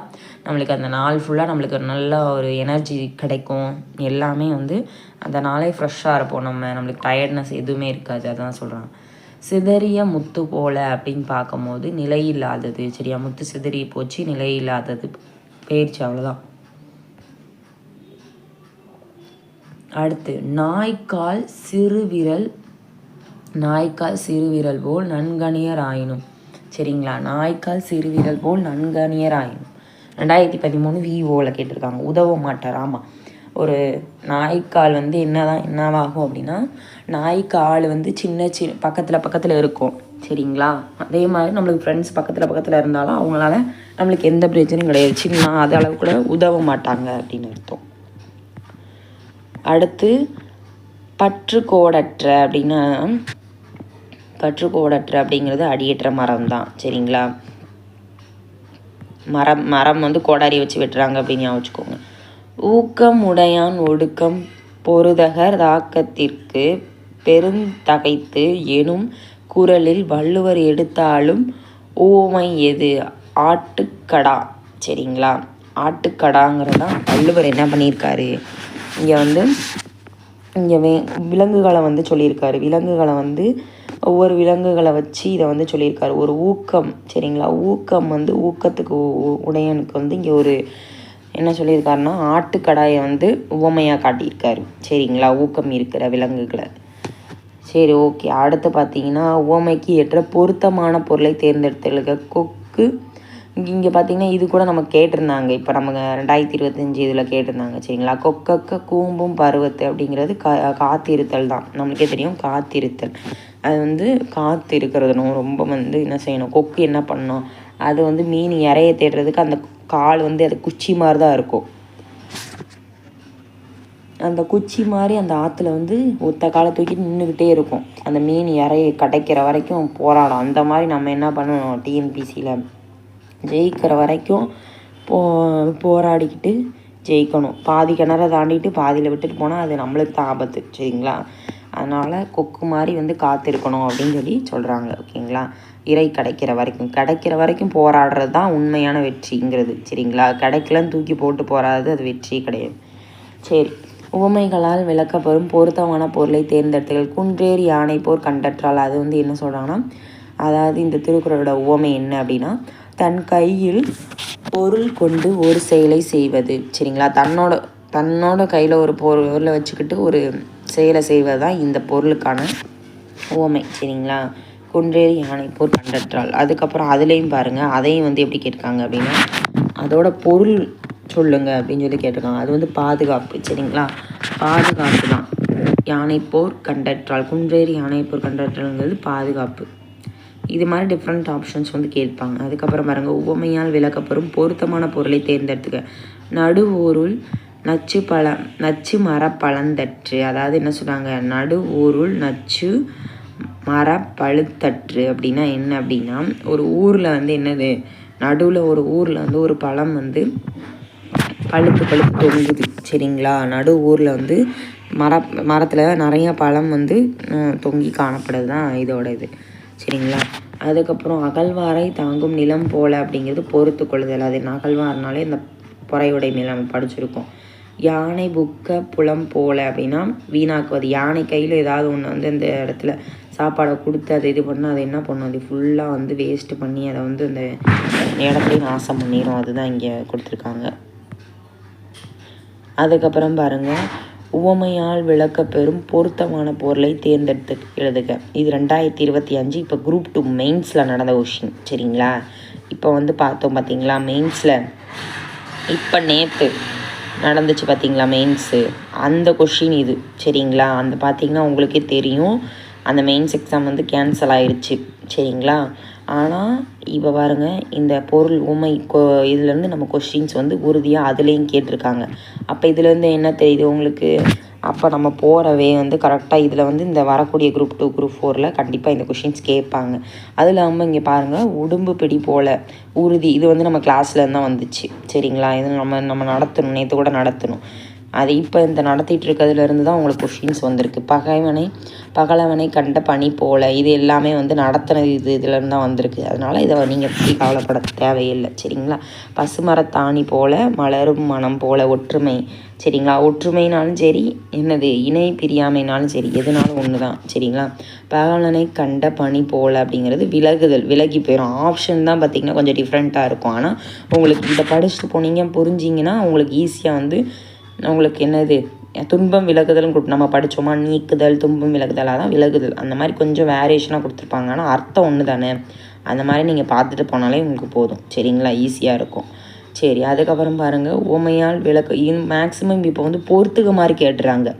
நம்மளுக்கு அந்த நாள் ஃபுல்லாக நம்மளுக்கு நல்ல ஒரு எனர்ஜி கிடைக்கும். எல்லாமே வந்து அந்த நாளே ஃப்ரெஷ்ஷாக இருப்போம். நம்மளுக்கு டயர்ட்னஸ் எதுவுமே இருக்காது. அதான் சொல்கிறாங்க. சிதறிய முத்து போல அப்படின்னு பார்க்கும்போது நிலையில்லாதது சரியா. முத்து சிதறி போச்சு, நிலையில்லாதது போயிடுச்சு, அவ்வளோதான். அடுத்து நாய்க்கால் சிறுவிரல் போல் நன்கணியர் ஆயினும் சரிங்களா. நாய்க்கால் சிறுவிரல் போல் நன்கணியர் ஆயினும் 2013 விஓவில் கேட்டிருக்காங்க. உதவ மாட்டார். ஆமாம், ஒரு நாய்க்கால் வந்து என்னவாகும் அப்படின்னா நாய்க்கால் வந்து சின்ன பக்கத்தில் இருக்கும் சரிங்களா. அதே மாதிரி நம்மளுக்கு ஃப்ரெண்ட்ஸ் பக்கத்தில் இருந்தாலும் அவங்களால நம்மளுக்கு எந்த பிரச்சனையும் கிடையாது. சின்ன அது அளவு கூட உதவ மாட்டாங்க அப்படின்னு அர்த்தம். அடுத்து பற்றுக்கோடற்ற அப்படிங்கிறது அடியற்ற மரம் தான் சரிங்களா. மரம் வந்து கோடாரி வச்சு வெட்டுறாங்க அப்படின்னு வச்சுக்கோங்க. ஊக்கம் உடையான் ஒடுக்கம் பொருதகர் தாக்கத்திற்கு பெருந்தகைத்து எனும் குரலில் வள்ளுவர் எடுத்தாலும் ஓமை எது, ஆட்டுக்கடா சரிங்களா. ஆட்டுக்கடாங்கிறதான் வள்ளுவர் என்ன பண்ணியிருக்காரு, இங்கே விலங்குகளை வந்து சொல்லியிருக்காரு. விலங்குகளை வந்து ஒவ்வொரு விலங்குகளை வச்சு இதை வந்து சொல்லியிருக்காரு. ஒரு ஊக்கம் சரிங்களா. ஊக்கம் வந்து ஊக்கத்துக்கு உடையனுக்கு வந்து இங்கே ஒரு என்ன சொல்லியிருக்காருன்னா ஆட்டுக்கடாயை வந்து உவமையாக காட்டியிருக்காரு சரிங்களா, ஊக்கம் இருக்கிற விலங்குகளை. சரி ஓகே. அடுத்து பார்த்தீங்கன்னா உவமைக்கு ஏற்ற பொருத்தமான பொருளை தேர்ந்தெடுத்தலுக்கு கொக்கு. இங்கே பார்த்தீங்கன்னா இது கூட நம்ம கேட்டிருந்தாங்க. இப்போ நமக்கு 2025 இதில் கேட்டிருந்தாங்க சரிங்களா. கொக்கக்க கூம்பும் பருவத்து அப்படிங்கிறது காத்திருத்தல் தான். நம்மளுக்கே தெரியும் காத்திருத்தல். அது வந்து காத்து இருக்கிறதுனும் ரொம்ப வந்து என்ன செய்யணும், கொக்கு என்ன பண்ணணும், அது வந்து மீன் இறைய தேடுறதுக்கு அந்த கால் வந்து அது குச்சி மாதிரி தான் இருக்கும். அந்த குச்சி மாதிரி அந்த ஆற்றுல வந்து ஒத்த காலை தூக்கிட்டு நின்றுக்கிட்டே இருக்கும். அந்த மீன் இறையை கிடைக்கிற வரைக்கும் போராடும். அந்த மாதிரி நம்ம என்ன பண்ணணும், டிஎன்பிசியில் ஜெயிக்கிற வரைக்கும் போராடிக்கிட்டு ஜெயிக்கணும். பாதி கிணற தாண்டிட்டு பாதியில் விட்டுட்டு போனால் அது நம்மளுக்கு தான் ஆபத்து. சரிங்களா? அதனால் கொக்கு மாதிரி வந்து காத்திருக்கணும் அப்படின்னு சொல்லி சொல்கிறாங்க. ஓகேங்களா? இறை கிடைக்கிற வரைக்கும் போராடுறது தான் உண்மையான வெற்றிங்கிறது. சரிங்களா? கிடைக்கலன்னு தூக்கி போட்டு போராடுறது அது வெற்றி கிடையாது. சரி, உவமைகளால் விளக்கப்பெறும் பொருத்தமான பொருளை தேர்ந்தெடுத்தல். குன்றேறி யானை போர் கண்டற்றால். அது வந்து என்ன சொல்கிறாங்கன்னா, அதாவது இந்த திருக்குறளோட உவமை என்ன அப்படின்னா, தன் கையில் பொருள் கொண்டு ஒரு செயலை செய்வது. சரிங்களா? தன்னோட கையில் ஒரு பொருளை வச்சுக்கிட்டு ஒரு செயலை செய்வது தான் இந்த பொருளுக்கான உவமை. சரிங்களா? குன்றேறி யானை போர் கண்டற்றால். அதுக்கப்புறம் அதுலேயும் பாருங்கள், அதையும் வந்து எப்படி கேட்டிருக்காங்க அப்படின்னா, அதோட பொருள் சொல்லுங்க அப்படின்னு சொல்லி கேட்டிருக்காங்க. அது வந்து பாதுகாப்பு. சரிங்களா? பாதுகாப்பு தான். யானை போர் கண்டற்றால், குன்றேறி யானை போர் கண்டற்றால்ங்கிறது பாதுகாப்பு. இது மாதிரி டிஃப்ரெண்ட் ஆப்ஷன்ஸ் வந்து கேட்பாங்க. அதுக்கப்புறம் பாருங்கள், உவமையால் விளக்கப்பெறும் பொருத்தமான பொருளை தேர்ந்தெடுத்துக்க. நடுவூருள் நச்சு மர பழந்தற்று. அதாவது என்ன சொல்கிறாங்க, நடுவூருள் நச்சு மர பழுத்தற்று அப்படின்னா என்ன அப்படின்னா, ஒரு ஊரில் வந்து என்னது, நடுவில் ஒரு ஊரில் வந்து ஒரு பழம் வந்து பழுத்து தொங்குது. சரிங்களா? நடு ஊரில் வந்து மரத்தில் நிறைய பழம் வந்து தொங்கி காணப்படுது தான் இதோட இது. சரிங்களா? அதுக்கப்புறம் அகழ்வாரை தாங்கும் நிலம் போல அப்படிங்கிறது பொறுத்து கொள்ளுதல். அது அகழ்வார்னாலே இந்த பொறையுடை மேல் நம்ம படிச்சிருக்கோம். யானை புக்க புலம் போல அப்படின்னா வீணாக்குவது. யானை கையில் ஏதாவது ஒன்று வந்து அந்த இடத்துல சாப்பாடை கொடுத்து அதை இது பண்ணால் அது என்ன பண்ணும், அது ஃபுல்லாக வந்து வேஸ்ட்டு பண்ணி அதை வந்து அந்த இடத்தையும் நாசம் பண்ணிடும். அதுதான் இங்கே கொடுத்துருக்காங்க. அதுக்கப்புறம் பாருங்கள், உவமையால் விளக்கப்பெறும் பொருத்தமான பொருளை தேர்ந்தெடுத்து எழுதுக. இது 2025 இப்போ குரூப் 2 மெயின்ஸில் நடந்த கொஷின். சரிங்களா? இப்போ வந்து பார்த்தோம் பார்த்தீங்களா மெயின்ஸில், இப்போ நேற்று நடந்துச்சு பார்த்தீங்களா மெயின்ஸு, அந்த கொஷின் இது. சரிங்களா? அந்த பார்த்திங்கன்னா உங்களுக்கே தெரியும், அந்த மெயின்ஸ் எக்ஸாம் வந்து கேன்சல் ஆகிடுச்சு. சரிங்களா? ஆனால் இப்போ பாருங்கள், இந்த பொருள் உமை இதுலேருந்து நம்ம கொஷின்ஸ் வந்து உறுதியாக அதுலேயும் கேட்டிருக்காங்க. அப்போ இதுலேருந்து என்ன தெரியுது உங்களுக்கு, அப்போ நம்ம போகிறவே வந்து கரெக்டாக இதில் வந்து இந்த வரக்கூடிய குரூப் 2 குரூப் 4 கண்டிப்பாக இந்த கொஷின்ஸ் கேட்பாங்க. அது இல்லாமல் இங்கே பாருங்கள், உடும்பு பிடி போல் உறுதி, இது வந்து நம்ம கிளாஸில் தான் வந்துச்சு. சரிங்களா? இது நம்ம நடத்தணும், நேற்று கூட நடத்தணும். அது இப்போ இந்த நடத்திட்டு இருக்கிறதுலேருந்து தான் உங்களுக்கு கொஷின்ஸ் வந்திருக்கு. பகலவனை கண்ட பனி போல், இது எல்லாமே வந்து நடத்துனது இதுலேருந்து தான் வந்திருக்கு. அதனால் இதை நீங்கள் பற்றி கவலைப்பட தேவையில்லை. சரிங்களா? பசுமரத்தாணி போல் மலரும் மனம் போல் ஒற்றுமை. சரிங்களா? ஒற்றுமைனாலும் சரி, என்னது இணை பிரியாமைனாலும் சரி, எதுனாலும் ஒன்று தான். சரிங்களா? பகலனை கண்ட பனி போல் அப்படிங்கிறது விலகி போயிடும். ஆப்ஷன் தான் பார்த்திங்கன்னா கொஞ்சம் டிஃப்ரெண்ட்டாக இருக்கும். ஆனால் உங்களுக்கு இதை படிச்சுட்டு போனீங்க புரிஞ்சிங்கன்னா உங்களுக்கு ஈஸியாக வந்து உங்களுக்கு என்னது துன்பம் விலகுதல்னு நம்ம படித்தோமா, நீக்குதல் துன்பம் விலகுதலாக தான் விலகுதல், அந்த மாதிரி கொஞ்சம் வேரியேஷனாக கொடுத்துருப்பாங்க. ஆனால் அர்த்தம் ஒன்று தானே, அந்த மாதிரி நீங்கள் பார்த்துட்டு போனாலே உங்களுக்கு போதும். சரிங்களா? ஈஸியாக இருக்கும். சரி, அதுக்கப்புறம் பாருங்கள், உவமையால் மேக்ஸிமம் இப்போ வந்து பொறுத்துக்க மாதிரி கேட்டுறாங்க.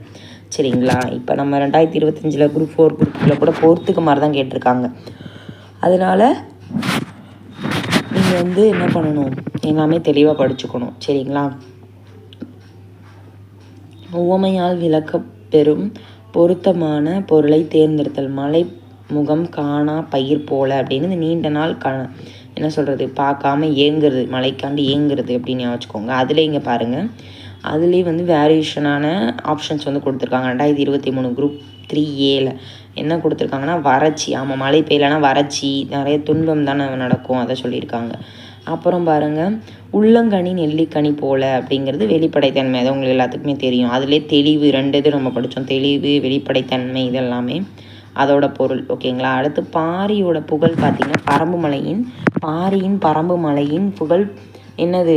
சரிங்களா? இப்போ நம்ம 2025 குரூப் 4 குரூப்பில் கூட பொறுத்துக்க மாதிரி தான் கேட்டிருக்காங்க. அதனால் நீங்கள் வந்து என்ன பண்ணணும், எல்லாமே தெளிவாக படிச்சுக்கணும். சரிங்களா? உவமையால் விளக்கப்பெறும் பொருத்தமான பொருளை தேர்ந்தெடுத்தல். மலை முகம் காணா பயிர் போல அப்படின்னு நீண்ட நாள் என்ன சொல்கிறது, பார்க்காம ஏங்குறது, மலைக்காண்டி ஏங்குறது அப்படின்னு வச்சுக்கோங்க. அதில் இங்கே பாருங்கள், அதுலேயே வந்து வேரியேஷனான ஆப்ஷன்ஸ் வந்து கொடுத்துருக்காங்க. 2023 குரூப் 3A என்ன கொடுத்துருக்காங்கன்னா வறட்சி. ஆமாம், மழை பெய்யலைன்னா வறட்சி, நிறைய துன்பம் தானே நடக்கும், அதை சொல்லியிருக்காங்க. அப்புறம் பாருங்கள், உள்ளங்கனி நெல்லிக்கனி போல் அப்படிங்கிறது வெளிப்படைத்தன்மை. அது உங்களுக்கு எல்லாத்துக்குமே தெரியும். அதிலே தெளிவு 2 இது நம்ம படித்தோம், தெளிவு வெளிப்படைத்தன்மை இதெல்லாமே அதோட பொருள். ஓகேங்களா? அடுத்து பாரியோட புகழ் பார்த்திங்கன்னா பரம்பு மலையின் புகழ் என்னது,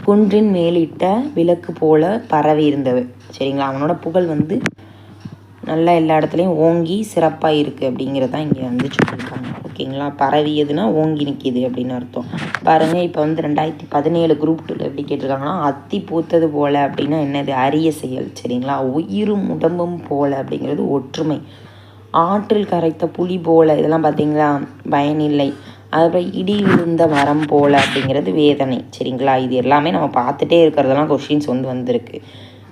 குன்றின் மேலிட்ட விளக்கு போல பரவி இருந்தது. சரிங்களா? அவனோட புகழ் வந்து நல்லா எல்லா இடத்துலையும் ஓங்கி சிறப்பாக இருக்குது அப்படிங்கிறது தான் இங்கே வந்து சொல்லியிருக்காங்க. ஓகேங்களா? பரவியதுன்னா ஓங்கி நிற்கிது அப்படின்னு அர்த்தம். பாருங்கள், இப்போ வந்து 2017 குரூப் 2 எப்படி கேட்டிருக்காங்கன்னா, அத்தி பூத்தது போல் அப்படின்னா என்னது, அரிய செயல். சரிங்களா? உயிரும் உடம்பும் போல் அப்படிங்கிறது ஒற்றுமை. ஆற்றில் கரைத்த புலி போல், இதெல்லாம் பார்த்திங்களா பயனில்லை. அதுக்கப்புறம் இடி விழுந்த மரம் போல் அப்படிங்கிறது வேதனை. சரிங்களா? இது எல்லாமே நம்ம பார்த்துட்டே இருக்கிறதெல்லாம் கொஷின்ஸ் வந்து வந்திருக்கு.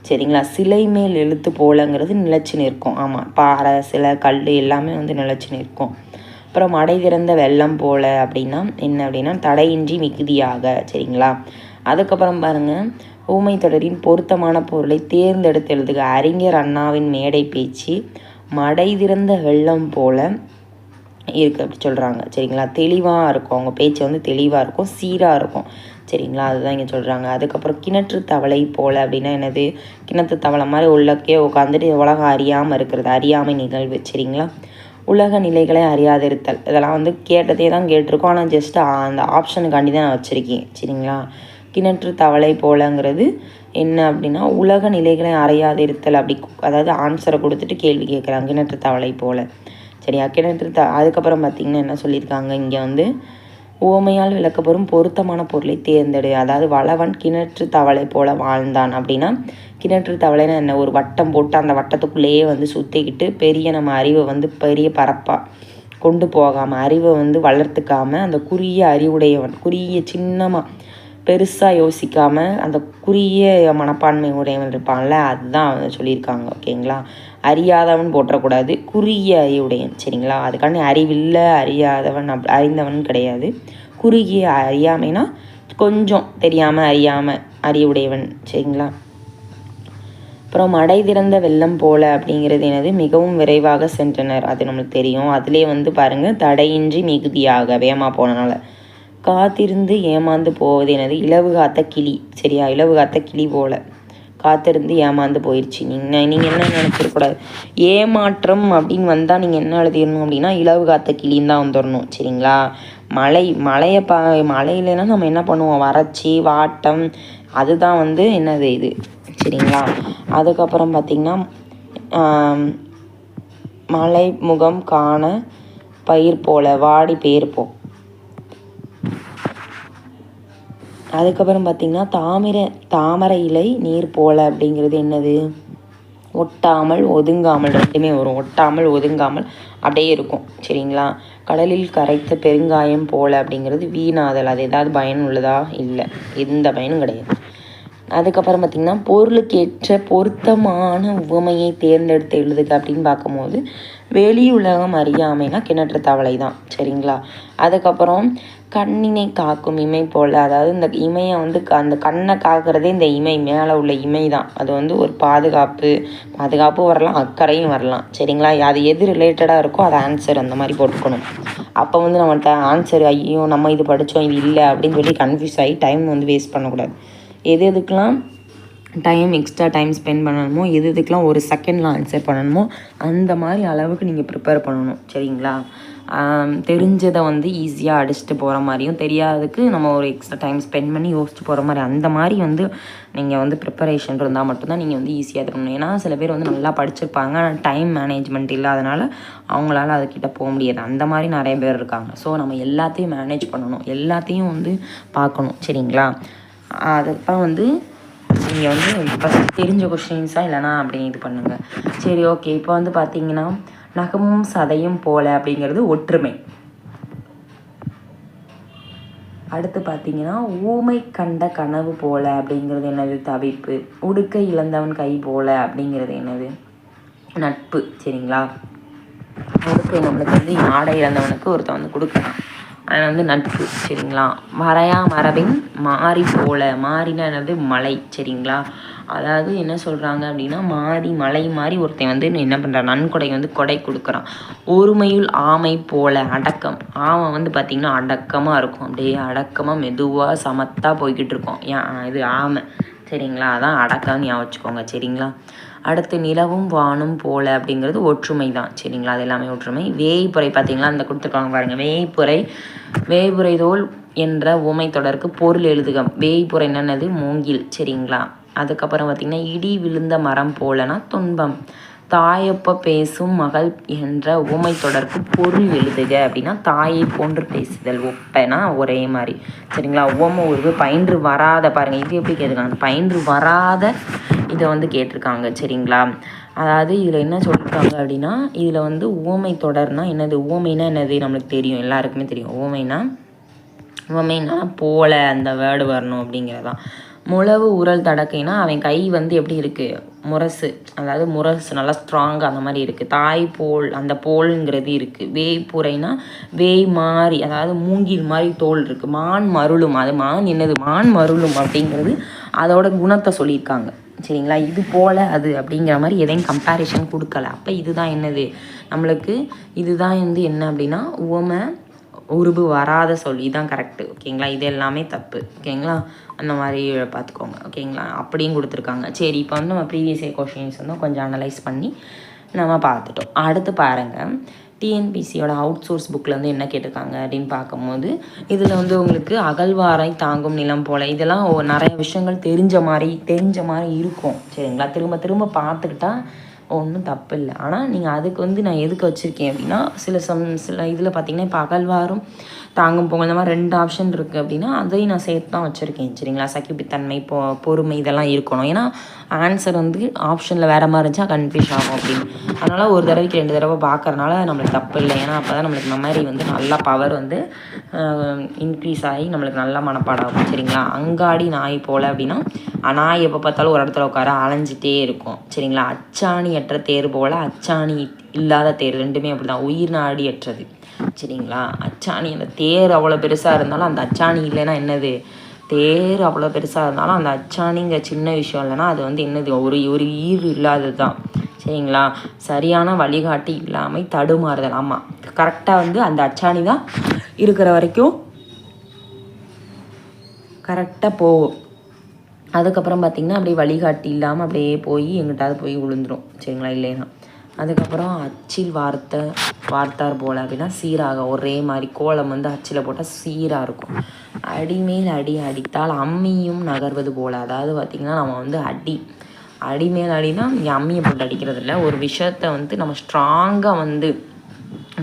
சரிங்களா? சிலை மேல் எழுத்து போலங்கிறது நிலச்சி நிற்கும். ஆமாம், பாறை சிலை கல் எல்லாமே வந்து நிலச்சி நிற்கும். அப்புறம் மடை திறந்த வெள்ளம் போல் அப்படின்னா என்ன அப்படின்னா தடையின்றி மிகுதியாக. சரிங்களா? அதுக்கப்புறம் பாருங்கள், ஊமை தொடரின் பொருத்தமான பொருளை தேர்ந்தெடுத்து எழுதுக. அறிஞர் அண்ணாவின் மேடை பேச்சு மடை திறந்த வெள்ளம் போல இருக்குது அப்படி சொல்கிறாங்க. சரிங்களா, தெளிவாக இருக்கும், அவங்க பேச்சு வந்து தெளிவாக இருக்கும், சீராக இருக்கும். சரிங்களா, அதுதான் இங்கே சொல்கிறாங்க. அதுக்கப்புறம் கிணற்று தவளை போல் அப்படின்னா என்னது? கிணற்று தவளை மாதிரி உள்ளக்கே உட்காந்துட்டு உலகம் அறியாமல் இருக்கிறது, அறியாமை நிகழ்வு. சரிங்களா, உலக நிலைகளை அறியாதிருத்தல், இதெல்லாம் வந்து கேட்டதே தான் கேட்டிருக்கோம், ஆனால் ஜஸ்ட்டு அந்த ஆப்ஷனுக்காண்டி தான் நான் வச்சுருக்கேன். சரிங்களா, கிணற்று தவளை போலங்கிறது என்ன அப்படின்னா உலக நிலைகளை அறியாதிருத்தல் அப்படி, அதாவது ஆன்சரை கொடுத்துட்டு கேள்வி கேட்குறாங்க, கிணற்று தவளை போல். சரியா, கிணற்று அதுக்கப்புறம் பார்த்திங்கன்னா என்ன சொல்லியிருக்காங்க இங்கே வந்து ஓமையால் விளக்கப்பெறும் பொருத்தமான பொருளை தேர்ந்தெடு. அதாவது வளவன் கிணற்று தவளை போல வாழ்ந்தான் அப்படின்னா கிணற்று தவளைன்னு என்ன? ஒரு வட்டம் போட்டு அந்த வட்டத்துக்குள்ளேயே வந்து சுற்றிக்கிட்டு பெரிய நம்ம அறிவை வந்து பெரிய பரப்பாக கொண்டு போகாமல், அறிவை வந்து வளர்த்துக்காமல், அந்த குறுகிய அறிவுடையவன், குறுகிய சின்னமாக பெருசாக யோசிக்காமல் அந்த குறுகிய மனப்பான்மை உடையவன் இருப்பான்ல, அதுதான் வந்து சொல்லியிருக்காங்க. ஓகேங்களா, அறியாதவன் போற்றக்கூடாது, குறுகிய அறிவுடையன். சரிங்களா, அதுக்காண்டி அறிவில்லை அறியாதவன் அறிந்தவன் கிடையாது. குறுகிய அறியாமைனா கொஞ்சம் தெரியாமல் அறியாமல் அறிவுடையவன். சரிங்களா, அப்புறம் மடை திறந்த வெள்ளம் போல அப்படிங்கிறது என்னது? மிகவும் விரைவாக சென்றனர், அது நம்மளுக்கு தெரியும். அதிலே வந்து பாருங்கள், தடையின்றி மிகுதியாக வேகமாக போனனால. காத்திருந்து ஏமாந்து போவது என்னது? இலவு காத்த கிளி. சரியா, இலவு காத்த கிளி போல காத்திருந்து ஏமாந்து போயிடுச்சு. நீங்கள் என்ன நினச்சிடக்கூடாது, ஏமாற்றம் அப்படின்னு வந்தால் நீங்கள் என்ன எழுதிடணும் அப்படின்னா இலவு காத்த கிளின்னு தான் வந்துடணும். சரிங்களா, மழையிலனா நம்ம என்ன பண்ணுவோம்? வறட்சி, வாட்டம், அதுதான் வந்து என்னது இது. சரிங்களா, அதுக்கப்புறம் பார்த்திங்கன்னா மலை முகம் காண பயிர் போல வாடி பெயர்ப்போம். அதுக்கப்புறம் பார்த்திங்கன்னா தாமரை இலை நீர் போல அப்படிங்கிறது என்னது? ஒட்டாமல் ஒதுங்காமல், ரெண்டுமே வரும். ஒட்டாமல் ஒதுங்காமல் அப்படியே இருக்கும். சரிங்களா, கடலில் கரைத்த பெருங்காயம் போல அப்படிங்கிறது வீணாதல், அது ஏதாவது பயனுள்ளதா? இல்லை, எந்த பயனும் கிடையாது. அதுக்கப்புறம் பார்த்திங்கன்னா பொருளுக்கேற்ற பொருத்தமான உவமையை தேர்ந்தெடுத்து எழுதுக அப்படின்னு பார்க்கும்போது வெளி உலகம் அறியாமைனா கிணற்று தவளை தான். சரிங்களா, அதுக்கப்புறம் கண்ணினை காக்கும் இமை போல், அதாவது இந்த இமையை வந்து அந்த கண்ணை காக்கிறதே இந்த இமை, மேலே உள்ள இமை தான். அது வந்து ஒரு பாதுகாப்பும் வரலாம், அக்கறையும் வரலாம். சரிங்களா, அது எது ரிலேட்டடாக இருக்கோ அது ஆன்சர் அந்த மாதிரி போட்டுக்கணும். அப்போ வந்து நம்மள்கிட்ட ஆன்சர் ஐயோ நம்ம இது படித்தோம் இது இல்லை அப்படின்னு சொல்லி கன்ஃபியூஸ் ஆகி டைம் வந்து வேஸ்ட் பண்ணக்கூடாது. எதுக்கெலாம் எக்ஸ்ட்ரா டைம் ஸ்பெண்ட் பண்ணணுமோ, எதுக்கெலாம் ஒரு செகண்டில் ஆன்சர் பண்ணணுமோ அந்த மாதிரி அளவுக்கு நீங்கள் ப்ரிப்பேர் பண்ணணும். சரிங்களா, தெரிஞ்சதை வந்து ஈஸியாக அடிச்சுட்டு போகிற மாதிரியும், தெரியாததுக்கு நம்ம ஒரு எக்ஸ்ட்ரா டைம் ஸ்பெண்ட் பண்ணி யோசிச்சு போகிற மாதிரி, அந்த மாதிரி வந்து நீங்கள் வந்து ப்ரிப்பரேஷன் இருந்தால் மட்டும்தான் நீங்கள் வந்து ஈஸியாக இருக்கணும். ஏன்னா சில பேர் வந்து நல்லா படிச்சிருப்பாங்க, ஆனால் டைம் மேனேஜ்மெண்ட் இல்லாதனால அவங்களால அதுக்கிட்ட போக முடியாது. அந்த மாதிரி நிறைய பேர் இருக்காங்க. ஸோ நம்ம எல்லாத்தையும் மேனேஜ் பண்ணணும், எல்லாத்தையும் வந்து பார்க்கணும். சரிங்களா, அதுக்கப்புறம் வந்து நீங்கள் வந்து இப்போ தெரிஞ்ச கொஸ்டின்ஸாக இல்லைனா அப்படி இது பண்ணுங்கள். சரி, ஓகே. இப்போ வந்து பார்த்தீங்கன்னா நகமும் சதையும் போல அப்படிங்கிறது ஒற்றுமை. அடுத்து பார்த்தீங்கன்னா ஊமை கண்ட கனவு போல அப்படிங்கிறது என்னது? தவிப்பு. உடுக்கை இழந்தவன் கை போல அப்படிங்கிறது என்னது? நட்பு. சரிங்களா, உடுக்கை நம்மளுக்கு வந்து ஆடை இழந்தவனுக்கு ஒருத்தன் வந்து கொடுக்குறான், அது வந்து நட்பு. சரிங்களா, மறையா மரபின் மாறி போல, மாறினா என்னது? மலை. சரிங்களா, அதாவது என்ன சொல்கிறாங்க அப்படின்னா மலை மாதிரி ஒருத்தன் வந்து என்ன பண்ணுறான், நன்கொடை வந்து கொடை கொடுக்குறான். ஒருமையுள் ஆமை போல, அடக்கம். ஆமை வந்து பார்த்திங்கன்னா அடக்கமாக இருக்கும், அப்படியே அடக்கமாக மெதுவாக சமத்தாக போய்கிட்டு இருக்கோம். இது ஆமை. சரிங்களா, அதான் அடக்கம்னு ஞாபகம் வச்சுக்கோங்க. சரிங்களா, அடுத்து நிலவும் வானும் போல அப்படிங்கிறது ஒற்றுமை தான். சரிங்களா, அது எல்லாமே ஒற்றுமை. வேய்புரை பார்த்திங்களா, அந்த கொடுத்துருக்காங்க பாருங்கள், வேய்புரை தோல் என்ற உமை தொடருக்கு பொருள் எழுதுக. வேய்புரை என்னது? மூங்கில். சரிங்களா, அதுக்கப்புறம் பார்த்திங்கன்னா இடி விழுந்த மரம் போலனா துன்பம். தாயப்ப பேசும் மகள் என்ற ஊமை தொடருக்கு பொருள் எழுதுக அப்படின்னா தாயை போன்று பேசுதல். ஒப்பனா ஒரே மாதிரி. சரிங்களா, உவமை உருவு பயின்று வராத, பாருங்கள் இது எப்படி கேட்டிருக்காங்க, பயின்று வராத இதை வந்து கேட்டிருக்காங்க. சரிங்களா, அதாவது இதில் என்ன சொல்லியிருக்காங்க அப்படின்னா இதில் வந்து ஊமை தொடர்னா என்னது? ஊமைனா என்னது நம்மளுக்கு தெரியும், எல்லாருக்குமே தெரியும். ஊமைனா போல அந்த வேர்டு வரணும் அப்படிங்கிறதான். முழவு உரல் தடக்கைனா அவன் கை வந்து எப்படி இருக்குது? முரசு, அதாவது முரசு நல்லா ஸ்ட்ராங்காக அந்த மாதிரி இருக்குது. தாய் போல், அந்த போல்ங்கிறது இருக்குது. வேய்புரைனா வேய் மாறி, அதாவது மூங்கில் மாதிரி தோல் இருக்குது. மான் மருளும், அது மான் என்னது? மான் மருளும் அப்படிங்கிறது அதோட குணத்தை சொல்லியிருக்காங்க. சரிங்களா, இது போல் அது அப்படிங்கிற மாதிரி எதையும் கம்பேரிஷன் கொடுக்கல. அப்போ இதுதான் என்னது நம்மளுக்கு, இதுதான் வந்து என்ன அப்படின்னா உவமை உருபு வராத சொல். இதுதான் கரெக்டு. ஓகேங்களா, இது எல்லாமே தப்பு. ஓகேங்களா, அந்த மாதிரி பார்த்துக்கோங்க. ஓகேங்களா, அப்படியும் கொடுத்துருக்காங்க. சரி, இப்போ வந்து நம்ம ப்ரீவியஸ் இயர் கொஷின்ஸ் வந்து கொஞ்சம் அனலைஸ் பண்ணி நம்ம பார்த்துட்டோம். அடுத்து பாருங்கள், டிஎன்பிசியோட அவுட் சோர்ஸ் புக்கில் வந்து என்ன கேட்டிருக்காங்க அப்படின்னு பார்க்கும்போது, இதில் வந்து உங்களுக்கு அகழ்வாரை தாங்கும் நிலம் போல் இதெல்லாம் நிறைய விஷயங்கள் தெரிஞ்ச மாதிரி இருக்கும். சரிங்களா, திரும்ப திரும்ப பார்த்துக்கிட்டா ஒன்றும் தப்பு இல்லை. ஆனால் நீங்கள் அதுக்கு வந்து நான் எதுக்கு வச்சுருக்கேன் அப்படின்னா, சில இதில் பார்த்திங்கன்னா இப்போ அகழ்வாரும் தாங்கும் போங்க இந்த மாதிரி 2 ஆப்ஷன் இருக்குது அப்படின்னா அதையும் நான் சேர்த்து தான் வச்சுருக்கேன். சரிங்களா, சகிப்புத்தன்மை பொறுமை இதெல்லாம் இருக்கணும். ஏன்னா ஆன்சர் வந்து ஆப்ஷனில் வேறு மாதிரி இருந்துச்சா கன்ஃபியூஸ் ஆகும் அப்படின்னு. அதனால் ஒரு தடவைக்கு 2 தடவை பார்க்குறனால நம்மளுக்கு தப்பு இல்லை. ஏன்னா அப்போ தான் நம்மளுக்கு மெமரி வந்து நல்லா பவர் வந்து இன்க்ரீஸ் ஆகி நம்மளுக்கு நல்லா மனப்பாடம் ஆகும். சரிங்களா, அங்காடி நாய் போல் அப்படின்னா நாய் எப்போ பார்த்தாலும் ஒரு இடத்துல உட்கார அலைஞ்சிட்டே இருக்கும். சரிங்களா, அச்சாணி அற்ற தேர் போல் அச்சாணி இல்லாத தேர், ரெண்டுமே அப்படி தான், உயிர் நாடி அற்றது. சரிங்களா, அச்சாணி அந்த தேர் அவ்வளோ பெருசாக இருந்தாலும் அந்த அச்சாணி இல்லைன்னா என்னது, தேர் அவ்வளோ பெருசாக இருந்தாலும் அந்த அச்சாணிங்கிற சின்ன விஷயம் இல்லைன்னா அது வந்து என்னது, ஒரு ஈர் இல்லாதது தான். சரிங்களா, சரியான வழிகாட்டி இல்லாமல் தடுமாறுதல். ஆமாம், கரெக்டாக வந்து அந்த அச்சாணி தான் இருக்கிற வரைக்கும் கரெக்டாக போகும். அதுக்கப்புறம் பார்த்திங்கன்னா அப்படியே வழிகாட்டி இல்லாமல் அப்படியே போய் எங்கிட்டாவது போய் விழுந்துடும். சரிங்களா, இல்லைன்னா அதுக்கப்புறம் அச்சில் வார்த்தார் போல் அப்படின்னா சீராக ஒரே மாதிரி கோலம் வந்து அச்சில் போட்டால் சீராக இருக்கும். அடிமேல் அடி அடித்தால் அம்மியும் நகர்வது போல். அதாவது பார்த்திங்கன்னா நம்ம வந்து அடிமேல் அடினா இங்கே அம்மியை போட்டு அடிக்கிறது இல்லை. ஒரு விஷயத்தை வந்து நம்ம ஸ்ட்ராங்காக வந்து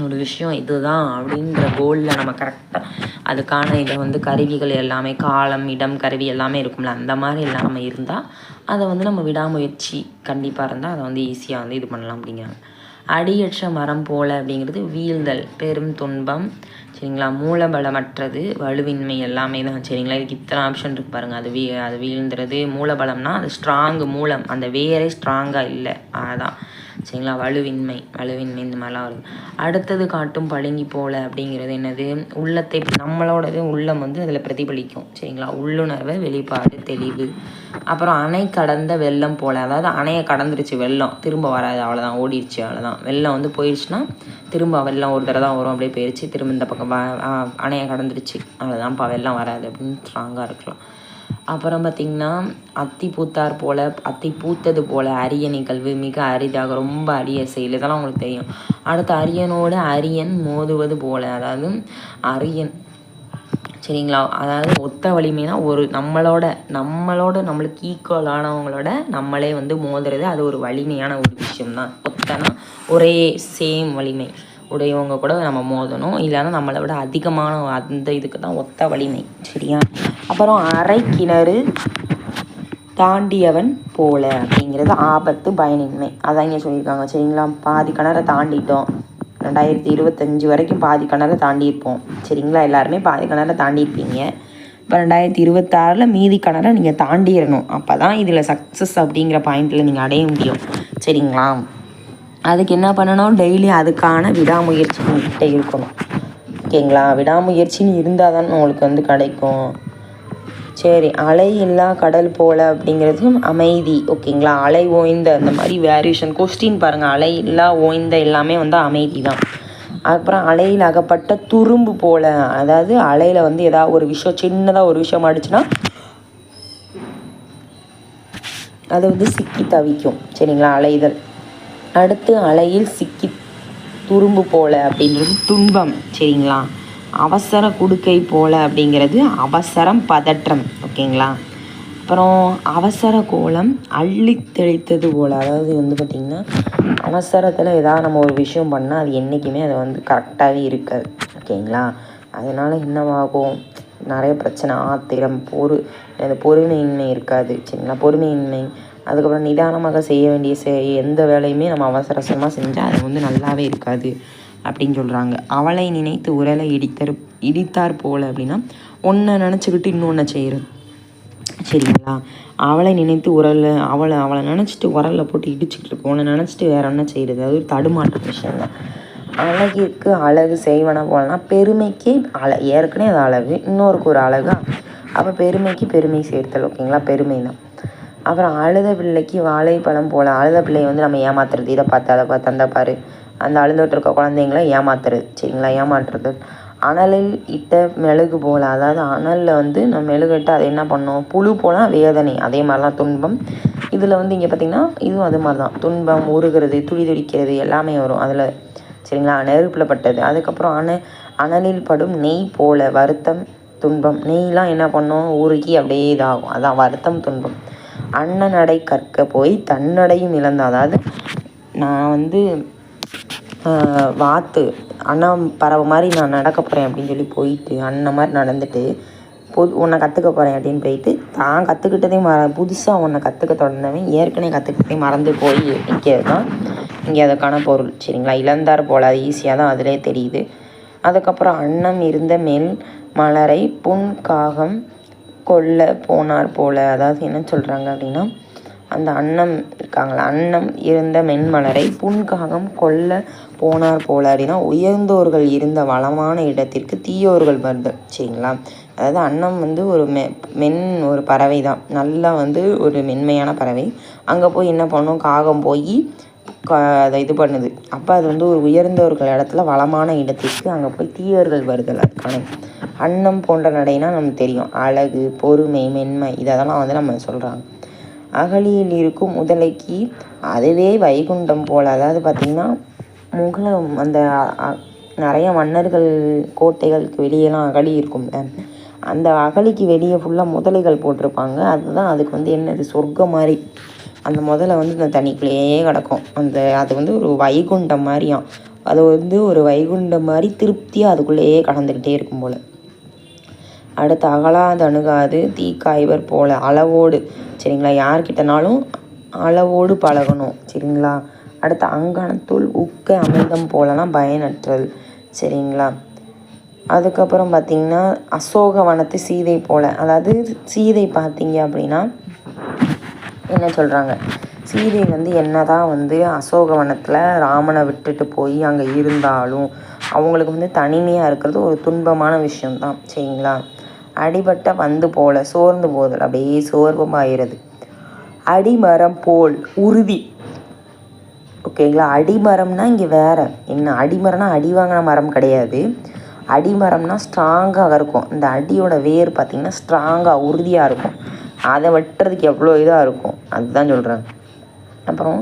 ஒரு விஷயம் இதுதான் அப்படின்ற கோலில் நம்ம கரெக்டாக அதுக்கான இதை வந்து கருவிகள் எல்லாமே காலம் இடம் கருவி எல்லாமே இருக்கும்ல, அந்த மாதிரி இல்லாமல் இருந்தால் அதை வந்து நம்ம விடாமுயற்சி கண்டிப்பாக இருந்தால் அதை வந்து ஈஸியாக வந்து இது பண்ணலாம் அப்படிங்கிறாங்க. அடியற்ற மரம் போல் அப்படிங்கிறது வீழ்தல், பெரும் துன்பம். சரிங்களா, மூலபலமற்றது, வலுவின்மை எல்லாமே தான். சரிங்களா, இதுக்கு இத்தனை ஆப்ஷன் இருக்குது பாருங்கள். அது வீழ்ந்துறது. மூலபலம்னா அது ஸ்ட்ராங்கு, மூலம் அந்த வேரே ஸ்ட்ராங்காக இல்லை அதுதான். சரிங்களா, வலுவின்மை இந்த மாதிரிலாம் வருது. அடுத்தது காட்டும் பளிங்கி போல் அப்படிங்கிறது என்னது, உள்ளத்தை நம்மளோடது உள்ளம் வந்து அதில் பிரதிபலிக்கும். சரிங்களா, உள்ளுணர்வை வெளிப்பாடு தெளிவு. அப்புறம் அணை கடந்த வெள்ளம் போல், அதாவது அணையை கடந்துருச்சு வெள்ளம் திரும்ப வராது, அவ்வளோதான், ஓடிடுச்சு, அவ்வளோதான். வெள்ளம் வந்து போயிடுச்சுன்னா திரும்ப வெள்ளம் ஒரு தடவை தான் வரும், அப்படியே போயிடுச்சு, திரும்ப இந்த பக்கம் அணையை கடந்துருச்சு, அவ்வளோதான்ப்பா, வெள்ளம் வராது அப்படின்னு ஸ்ட்ராங்காக இருக்கலாம். அப்புறம் பார்த்திங்கன்னா அத்தி பூத்தார் போல், அத்தி பூத்தது போல், அரிய நிகழ்வு, மிக அரிதாக, ரொம்ப அரிய செயல், இதெல்லாம் உங்களுக்கு தெரியும். அடுத்து அரியனோட அரியன் மோதுவது போல், அதாவது அரியன். சரிங்களா, அதாவது ஒத்த வலிமைனா ஒரு நம்மளுக்கு ஈக்குவலானவங்களோட நம்மளே வந்து மோதுறது, அது ஒரு வலிமையான ஒரு விஷயம்தான். ஒத்தனா ஒரே சேம் வலிமை உடையவங்க கூட நம்ம மோதணும், இல்லைன்னா நம்மளை விட அதிகமான அந்த இதுக்கு தான் ஒத்த வலிமை. சரியா, அப்புறம் அரை கிணறு தாண்டியவன் போல அப்படிங்கிறது ஆபத்து பயனின்மை, அதான் இங்கே சொல்லியிருக்காங்க. சரிங்களா, பாதி கிணறை தாண்டிட்டோம், 2025 வரைக்கும் பாதி கிணறை தாண்டியிருப்போம். சரிங்களா, எல்லாருமே பாதி கிணறை தாண்டியிருப்பீங்க. இப்போ 2026 மீதி கிணறை நீங்கள் தாண்டிடணும். அப்போ தான் இதில் சக்ஸஸ் அப்படிங்கிற பாயிண்டில் நீங்கள் அடைய முடியும். சரிங்களா, அதுக்கு என்ன பண்ணணும், டெய்லி அதுக்கான விடாமுயற்சி உங்கள்கிட்ட இருக்கணும். ஓகேங்களா, விடாமுயற்சின்னு இருந்தால் தான் உங்களுக்கு வந்து கிடைக்கும். சரி, அலை இல்லா கடல் போல் அப்படிங்கிறது அமைதி. ஓகேங்களா, அலை ஓய்ந்த அந்த மாதிரி வேரியேஷன் கொஸ்டின் பாருங்கள். அலை இல்லா ஓய்ந்த எல்லாமே வந்து அமைதி தான். அப்புறம் அலையில் அகப்பட்ட துரும்பு போல், அதாவது அலையில் வந்து ஏதாவது ஒரு விஷயம் சின்னதாக ஒரு விஷயம் ஆடிச்சுன்னா அதை வந்து சிக்கி தவிக்கும். சரிங்களா, அலைதல். அடுத்து அலையில் சிக்கி துரும்பு போல் அப்படின்றது துன்பம். சரிங்களா, அவசர குடுக்கை போல் அப்படிங்கிறது அவசரம் பதற்றம். ஓகேங்களா, அப்புறம் அவசர கோலம் அள்ளி தெளித்தது போல், அதாவது வந்து பார்த்திங்கன்னா அவசரத்தில் ஏதாவது நம்ம ஒரு விஷயம் பண்ணால் அது என்றைக்குமே அதை வந்து கரெக்டாகவே இருக்காது. ஓகேங்களா, அதனால் என்னவாகும், நிறைய பிரச்சனை, ஆத்திரம், பொறுமையின்மை இருக்காது. சரிங்களா, பொறுமையின்மை. அதுக்கப்புறம் நிதானமாக செய்ய வேண்டிய எந்த வேலையுமே நம்ம அவசரமாக செஞ்சால் அது வந்து நல்லாவே இருக்காது அப்படின்னு சொல்கிறாங்க. அவளை நினைத்து உரலை இடித்தார் போல் அப்படின்னா ஒன்றை நினச்சிக்கிட்டு இன்னொன்று செய்கிறது. சரிங்களா, அவளை நினைத்து அவளை நினச்சிட்டு உரலில் போட்டு இடிச்சுக்கிட்டு இருக்கும், ஒன்றை நினச்சிட்டு வேற ஒன்று செய்கிறது, அது ஒரு தடுமாற்ற விஷயம் தான். அழகிற்கு அழகு செய்வன போலனா பெருமைக்கு ஏற்கனவே அது அழகு, இன்னொருக்கு ஒரு அழகா அப்போ பெருமைக்கு பெருமை சேர்த்தல். ஓகேங்களா, பெருமை தான். அப்புறம் அழுத பிள்ளைக்கு வாழைப்பழம் போல். அழுத பிள்ளையை வந்து நம்ம ஏமாத்துறது, இதை பார்த்து அதை பார்த்து அந்த பாரு, அந்த அழுதுட்டு இருக்க குழந்தைங்கள ஏமாத்துறது. சரிங்களா, ஏமாற்றுறது. அனலில் இட்ட மெழுகு போல். அதாவது அனலில் வந்து நம்ம மெழுகிட்டு அதை என்ன பண்ணோம், புழு போனால் வேதனை, அதே மாதிரி தான் துன்பம். இதில் வந்து இங்கே பார்த்திங்கன்னா இதுவும் அது மாதிரி தான், துன்பம், உருகிறது, துடி துடிக்கிறது எல்லாமே வரும் அதில். சரிங்களா, நெருப்பில் பட்டது. அதுக்கப்புறம் அனலில் படும் நெய் போல். வருத்தம், துன்பம். நெய்லாம் என்ன பண்ணோம், உருகி அப்படியே இதாகும், அதான் வருத்தம், துன்பம். அண்ணனடை கற்க போய் தன்னடையும் இழந்த. அதாவது நான் வந்து வாத்து அண்ணன் பறவை மாதிரி நான் நடக்க போகிறேன் அப்படின்னு சொல்லி போயிட்டு அண்ணன் மாதிரி நடந்துட்டு உன்னை கற்றுக்க போகிறேன் அப்படின்னு போயிட்டு தான் கற்றுக்கிட்டதே புதுசாக உன்னை கற்றுக்க தொடர்ந்தவன் ஏற்கனவே கற்றுக்கிட்டதே மறந்து போய் நிற்கிறது தான் இங்கே அதுக்கான பொருள். சரிங்களா, இழந்தார் போல். அது ஈஸியாக தான் அதிலே தெரியுது. அதுக்கப்புறம் அன்னம் இருந்த மேல் மலரை புன்காகம் கொல்ல போனார் போல். அதாவது என்ன சொல்கிறாங்க அப்படின்னா, அந்த அன்னம் இருக்காங்களா, அன்னம் இருந்த மென்மலரை புன்காகம் கொல்ல போனார் போல் அப்படின்னா உயர்ந்தோர்கள் இருந்த வளமான இடத்திற்கு தீயோர்கள் வருதல். சரிங்களா, அதாவது அன்னம் வந்து ஒரு ஒரு பறவை தான், நல்லா வந்து ஒரு மென்மையான பறவை. அங்கே போய் என்ன பண்ணும், காகம் போய் அதை இது பண்ணுது. அப்போ அது வந்து ஒரு உயர்ந்தவர்கள் இடத்துல வளமான இடத்திற்கு அங்கே போய் தீயர்கள் வருதல். அதுக்கான அன்னம் போன்ற நடைனா நமக்கு தெரியும், அழகு, பொறுமை, மென்மை, இதெல்லாம் வந்து நம்ம சொல்கிறாங்க. அகலியில் இருக்கும் முதலைக்கு அதுவே வைகுண்டம் போல். அதாவது பார்த்திங்கன்னா முகலம் அந்த நிறைய மன்னர்கள் கோட்டைகளுக்கு வெளியெல்லாம் அகழி இருக்கும்ல, அந்த அகழிக்கு வெளியே ஃபுல்லாக முதலைகள் போட்டிருப்பாங்க. அதுதான் அதுக்கு வந்து என்னது, சொர்க்கம் மாதிரி. அந்த முதலை வந்து இந்த தண்ணிக்குள்ளேயே கிடக்கும். அது வந்து ஒரு வைகுண்டம் மாதிரியாம். அது வந்து ஒரு வைகுண்டம் மாதிரி திருப்தியாக அதுக்குள்ளேயே கடந்துக்கிட்டே இருக்கும் போல். அடுத்து அகலாது அணுகாது தீக்காய்வர் போல். அளவோடு. சரிங்களா, யார்கிட்டனாலும் அளவோடு பழகணும். சரிங்களா. அடுத்து அங்கனத்துள் உக்க அமிர்தம் போலலாம் பயனற்றது. சரிங்களா. அதுக்கப்புறம் பார்த்திங்கன்னா அசோகவனத்து சீதை போல். அதாவது சீதை பார்த்திங்க அப்படின்னா என்ன சொல்கிறாங்க, சீதை வந்து என்ன தான் வந்து அசோகவனத்தில் ராமனை விட்டுட்டு போய் அங்கே இருந்தாலும் அவங்களுக்கு வந்து தனிமையாக இருக்கிறது ஒரு துன்பமான விஷயம்தான். சரிங்களா. அடிபட்ட வந்து போல் சோர்ந்து போதல், அப்படியே சோர்வமாகிறது. அடிமரம் போல் உறுதி. ஓகேங்களா, அடிமரம்னா இங்கே வேறு என்ன, அடிமரம்னா அடி வாங்கின மரம் கிடையாது. அடிமரம்னா ஸ்ட்ராங்காக இருக்கும். இந்த அடியோட வேர் பார்த்திங்கன்னா ஸ்ட்ராங்காக உறுதியாக இருக்கும். அதை வெட்டுறதுக்கு எவ்வளோ இதாக இருக்கும், அதுதான் சொல்கிறாங்க. அப்புறம்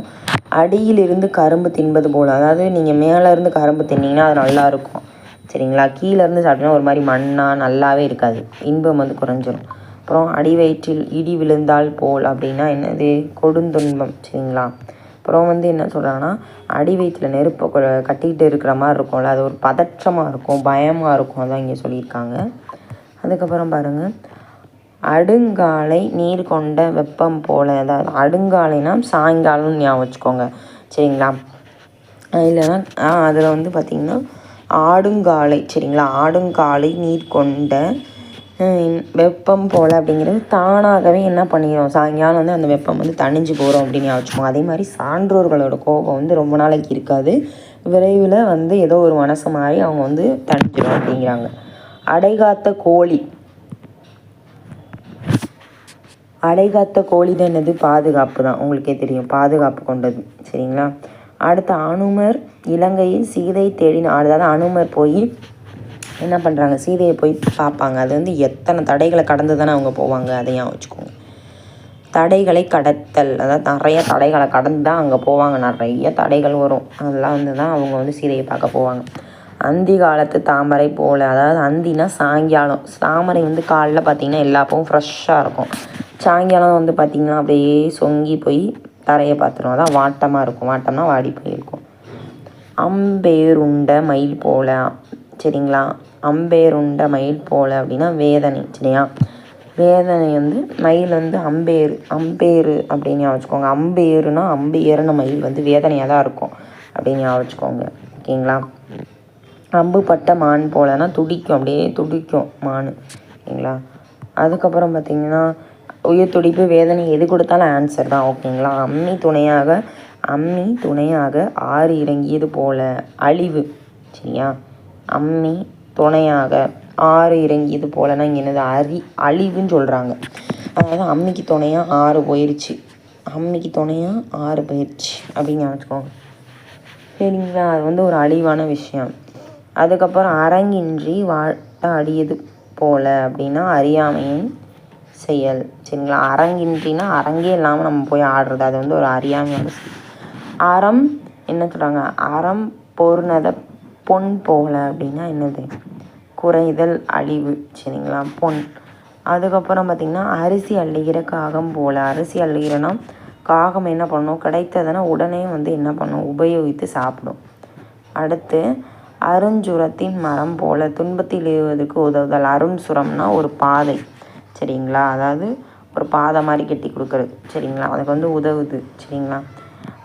அடியிலிருந்து கரும்பு தின்பது போல். அதாவது நீங்கள் மேலேருந்து கரும்பு தின்னிங்கன்னா அது நல்லாயிருக்கும். சரிங்களா, கீழேருந்து சாப்பிட்டீங்கன்னா ஒரு மாதிரி மண்ணாக நல்லாவே இருக்காது, இன்பம் வந்து குறைஞ்சிரும். அப்புறம் அடி வயிற்றில் இடி விழுந்தால் போல் அப்படின்னா என்னது, கொடுந்துன்பம். சரிங்களா. அப்புறம் வந்து என்ன சொல்கிறாங்கன்னா அடி வயிற்றில் நெருப்பை கட்டிக்கிட்டு இருக்கிற மாதிரி இருக்கும்ல, அது ஒரு பதற்றமாக இருக்கும், பயமாக இருக்கும், அதான் இங்கே சொல்லியிருக்காங்க. அதுக்கப்புறம் பாருங்கள், அடுங்காலை நீர் கொண்ட வெப்பம் போல். அதாவது அடுங்காலைனா சாயங்காலம்னு ஞாபகம் வச்சுக்கோங்க. சரிங்களா. இல்லைன்னா அதில் வந்து பார்த்திங்கன்னா ஆடுங்காலை. சரிங்களா, ஆடுங்காலை நீர் கொண்ட வெப்பம் போல் அப்படிங்கிறது தானாகவே என்ன பண்ணிடும், சாயங்காலம் வந்து அந்த வெப்பம் வந்து தணிஞ்சு போகிறோம் அப்படின்னு ஞாபகம். அதே மாதிரி சான்றோர்களோட கோபம் வந்து ரொம்ப நாளைக்கு இருக்காது, விரைவில் வந்து ஏதோ ஒரு மனசு மாதிரி அவங்க வந்து தணிஞ்சிடும் அப்படிங்கிறாங்க. அடைகாத்த கோழி. அடைகாத்த கோழி தான் என்னது, பாதுகாப்பு தான், உங்களுக்கே தெரியும், பாதுகாப்பு கொண்டது. சரிங்களா. அடுத்து அனுமர் இலங்கையில் சீதை தேடின. அதாவது அனுமர் போய் என்ன பண்ணுறாங்க, சீதையை போய் பார்ப்பாங்க. அது வந்து எத்தனை தடைகளை கடந்து தானே அவங்க போவாங்க, அதையும் வச்சுக்கோங்க. தடைகளை கடத்தல். அதாவது நிறைய தடைகளை கடந்து தான் அங்கே போவாங்க, நிறைய தடைகள் வரும், அதெல்லாம் வந்து தான் அவங்க வந்து சீதையை பார்க்க போவாங்க. அந்தி காலத்து தாமரை போல். அதாவது அந்தினா சாயங்காலம். தாமரை வந்து காலைல பார்த்திங்கன்னா எல்லா பூவும் ஃப்ரெஷ்ஷாக இருக்கும், சாயங்காலம் வந்து பார்த்திங்கன்னா அப்படியே சொங்கி போய் தரையை பார்த்துரும், அதான் வாட்டமாக இருக்கும், வாட்டம்னா வாடி போயிருக்கும். அம்பேருண்ட மயில் போல். சரிங்களா, அம்பேருண்ட மயில் போல் அப்படின்னா வேதனை. சரியா, வேதனை வந்து மயில் வந்து அம்பேரு அப்படின்னு வச்சுக்கோங்க. அம்பேருனா அம்பு ஏறின மயில் வந்து வேதனையாக தான் இருக்கும் அப்படின்னு வச்சுக்கோங்க. ஓகேங்களா. அம்பு பட்ட மான் போலனா துடிக்கும், அப்படியே துடிக்கும் மான். ஓகேங்களா. அதுக்கப்புறம் பார்த்திங்கன்னா உயிர் துடிப்பு, வேதனை, எது கொடுத்தாலும் ஆன்சர் தான். ஓகேங்களா. அம்மி துணையாக ஆறு இறங்கியது போல். அழிவு. சரியா, அம்மி துணையாக ஆறு இறங்கியது போலனா இங்கே என்னது அழிவுன்னு சொல்கிறாங்க. அதாவது அம்மிக்கு துணையாக 6 போயிடுச்சு, அம்மிக்கு துணையாக 6 போயிடுச்சு அப்படின்னு நினச்சிக்கோங்க. சரிங்களா? அது வந்து ஒரு அழிவான விஷயம். அதுக்கப்புறம் அரங்கின்றி வாட்ட அடியது போல் அப்படின்னா அறியாமையின் செயல். சரிங்களா? அரங்கின்றினா அரங்கே இல்லாமல் நம்ம போய் ஆடுறது, அது வந்து ஒரு அறியாமையான செயல். அறம் என்ன சொல்கிறாங்க, அறம் பொருநத பொன் போல அப்படின்னா என்னது, குறைதல் அழிவு. சரிங்களா? பொன். அதுக்கப்புறம் பார்த்திங்கன்னா அரிசி அள்ளுகிற காகம் போல். அரிசி அள்ளுகிறனா காகம் என்ன பண்ணணும், கிடைத்ததுன்னா உடனே வந்து என்ன பண்ணும், உபயோகித்து சாப்பிடும். அடுத்து அருஞ்சுரத்தின் மரம் போல் துன்பத்தில் எழுவதற்கு உதவுதல். அருண்சுரம்னா ஒரு பாதை. சரிங்களா? அதாவது ஒரு பாதை மாதிரி கட்டி கொடுக்குறது. சரிங்களா? அதுக்கு வந்து உதவுது. சரிங்களா?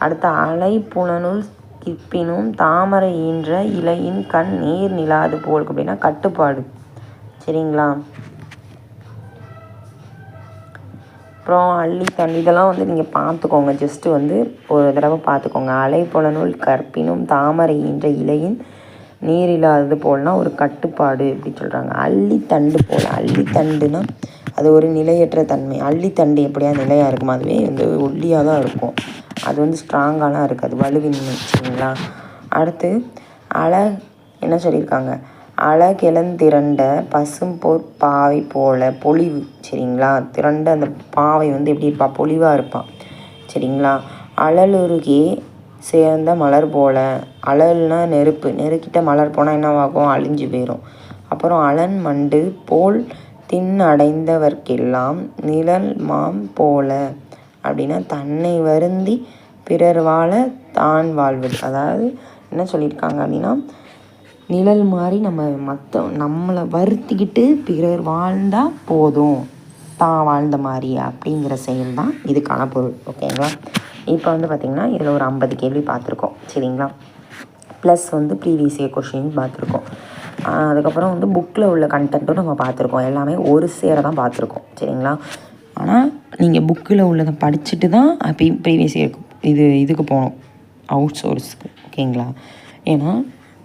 அடுத்து அலை புலனுள் கிப்பினும் தாமரை ஈன்ற இலையின் கண் நீர் நிலாது போல் அப்படின்னா கட்டுப்பாடு. சரிங்களா? அப்புறம் அள்ளி தண்ணி இதெல்லாம் வந்து நீங்கள் பார்த்துக்கோங்க, ஜஸ்ட்டு வந்து ஒரு தடவை பார்த்துக்கோங்க. அலை புலனுள் கற்பினும் தாமரை ஈன்ற இலையின் நீர் இல்லாதது போல்னா ஒரு கட்டுப்பாடு அப்படின்னு சொல்கிறாங்க. அள்ளித்தண்டு போல். அள்ளித்தண்டுனா அது ஒரு நிலையற்ற தன்மை. அள்ளித்தண்டு எப்படியா நிலையாக இருக்கும், அதுவே வந்து ஒல்லியாக தான் இருக்கும், அது வந்து ஸ்ட்ராங்காலாம் இருக்காது, வலுவின்மை. சரிங்களா? அடுத்து என்ன சொல்லியிருக்காங்க, அழகிழந்திரண்ட பசும்பொற் பாவை போல பொலிவு. சரிங்களா? திரண்ட அந்த பாவை வந்து எப்படி இருப்பா, பொலிவாக இருப்பான். சரிங்களா? அழலுருகே சேர்ந்த மலர் போல். அழல்னா நெருப்பு, நெருக்கிட்ட மலர் போனால் என்னவாகும், அழிஞ்சு போயிடும். அப்புறம் அலன் மண்டு போல் தின்னடைந்தவர்க்கெல்லாம் நிழல் மாம் போல அப்படின்னா தன்னை வருந்தி பிறர் வாழ தான் வாழ்வது. அதாவது என்ன சொல்லியிருக்காங்க அப்படின்னா, நிழல் மாதிரி நம்மளை வருத்திக்கிட்டு பிறர் வாழ்ந்தால் போதும், தான் வாழ்ந்த மாதிரி அப்படிங்கிற செயல் தான் இதுக்கான பொருள். ஓகேங்களா? இப்போ வந்து பார்த்திங்கன்னா இதில் ஒரு 50 கேள்வி பார்த்துருக்கோம். சரிங்களா? ப்ளஸ் வந்து ப்ரீவியஸ் இயர் கொஷின் பார்த்துருக்கோம். அதுக்கப்புறம் வந்து புக்கில் உள்ள கண்டென்ட்டும் நம்ம பார்த்துருக்கோம். எல்லாமே ஒரு சேர தான் பார்த்துருக்கோம். சரிங்களா? ஆனால் நீங்கள் புக்கில் உள்ளதை படிச்சுட்டு தான் ப்ரீவியஸ் இயருக்கு இதுக்கு போகணும், அவுட் சோர்ஸுக்கு. ஓகேங்களா? ஏன்னா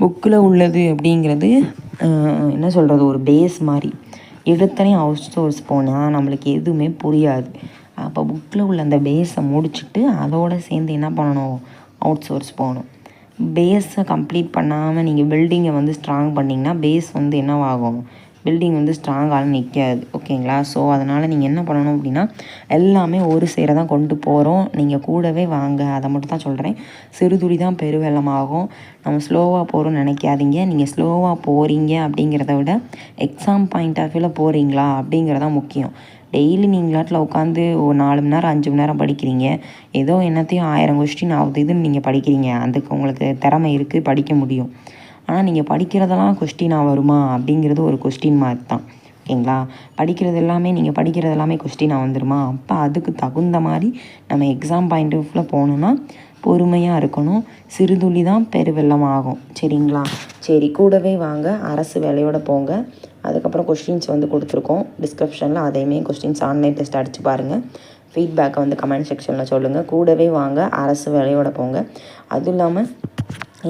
புக்கில் உள்ளது அப்படிங்கிறது என்ன சொல்கிறது, ஒரு பேஸ் மாதிரி. எடுத்தனையும் அவுட் சோர்ஸ் போனால் நம்மளுக்கு எதுவுமே புரியாது. அப்போ புக்கில் உள்ள அந்த பேஸை முடிச்சுட்டு அதோடு சேர்ந்து என்ன பண்ணணும், அவுட் சோர்ஸ் போகணும். பேஸை கம்ப்ளீட் பண்ணாமல் நீங்கள் பில்டிங்கை வந்து ஸ்ட்ராங் பண்ணிங்கன்னா பேஸ் வந்து என்னவாகும், பில்டிங் வந்து ஸ்ட்ராங்காக நிற்காது. ஓகேங்களா? ஸோ அதனால் நீங்கள் என்ன பண்ணணும் அப்படின்னா எல்லாமே ஒரு சேர தான் கொண்டு போகிறோம், நீங்கள் கூடவே வாங்க, அதை மட்டும் தான் சொல்கிறேன். சிறுதுளி தான் பெருவெள்ளமாகும். நம்ம ஸ்லோவாக போகிறோம்னு நினைக்காதீங்க. நீங்கள் ஸ்லோவாக போகிறீங்க அப்படிங்கிறத விட எக்ஸாம் பாயிண்ட் ஆஃப் வியூவில் போகிறீங்களா அப்படிங்கிறதான் முக்கியம். டெய்லி நீங்களாட்டில் உட்காந்து ஒரு 4 மணி நேரம் 5 மணி நேரம் படிக்கிறீங்க, ஏதோ என்னத்தையும் 1000 கொஸ்டின் ஆகுது இதுன்னு நீங்கள் படிக்கிறீங்க, அதுக்கு உங்களுக்கு திறமை இருக்குது, படிக்க முடியும். ஆனால் நீங்கள் படிக்கிறதெல்லாம் கொஸ்டினாக வருமா அப்படிங்கிறது ஒரு கொஸ்டின் மார்க் தான். ஓகேங்களா? நீங்கள் படிக்கிறது எல்லாமே கொஸ்டினாக வந்துடுமா? அப்போ அதுக்கு தகுந்த மாதிரி நம்ம எக்ஸாம் பாயிண்ட் ஆஃப் வியூவில் போகணுன்னா பொறுமையாக இருக்கணும். சிறுதுளி தான் பெருவெள்ளம் ஆகும். சரிங்களா? சரி, கூடவே வாங்க, அரசு வேலையோடு போங்க. அதுக்கப்புறம் கொஸ்டின்ஸ் வந்து கொடுத்துருக்கோம் டிஸ்கிரிப்ஷனில், அதையுமே கொஸ்டின்ஸ் ஆன்லைன் டெஸ்ட் அடித்து பாருங்கள். ஃபீட்பேக்கை வந்து கமெண்ட் செக்ஷனில் சொல்லுங்கள். கூடவே வாங்க, அரசு வேலையோடு போங்க. அதுவும் இல்லாமல்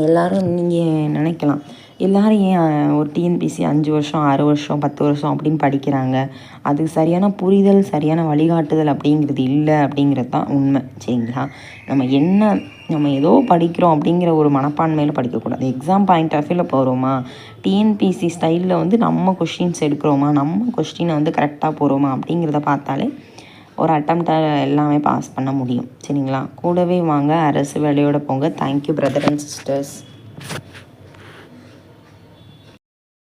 எல்லோரும் நீங்கள் நினைக்கலாம், எல்லோரும் ஏன் ஒரு டிஎன்பிசி 5 வருஷம் 6 வருஷம் 10 வருஷம் அப்படின்னு படிக்கிறாங்க, அது சரியான புரிதல் சரியான வழிகாட்டுதல் அப்படிங்கிறது இல்லை அப்படிங்கிறது தான் உண்மை. சரிங்களா? நம்ம ஏதோ படிக்கிறோம் அப்படிங்கிற ஒரு மனப்பான்மையில் படிக்கக்கூடாது. எக்ஸாம் பாயிண்ட் ஆஃப் வியூவில் போகிறோமா, டிஎன்பிசி ஸ்டைலில் வந்து நம்ம கொஸ்டின்ஸ் எடுக்கிறோமா, நம்ம கொஸ்டினை வந்து கரெக்டாக போகிறோமா அப்படிங்கிறத பார்த்தாலே ஒரு அட்டம்ப்டை எல்லாமே பாஸ் பண்ண முடியும். சரிங்களா? கூடவே வாங்க, அரசு வேலையோடு போங்க. Thank you brother and sisters.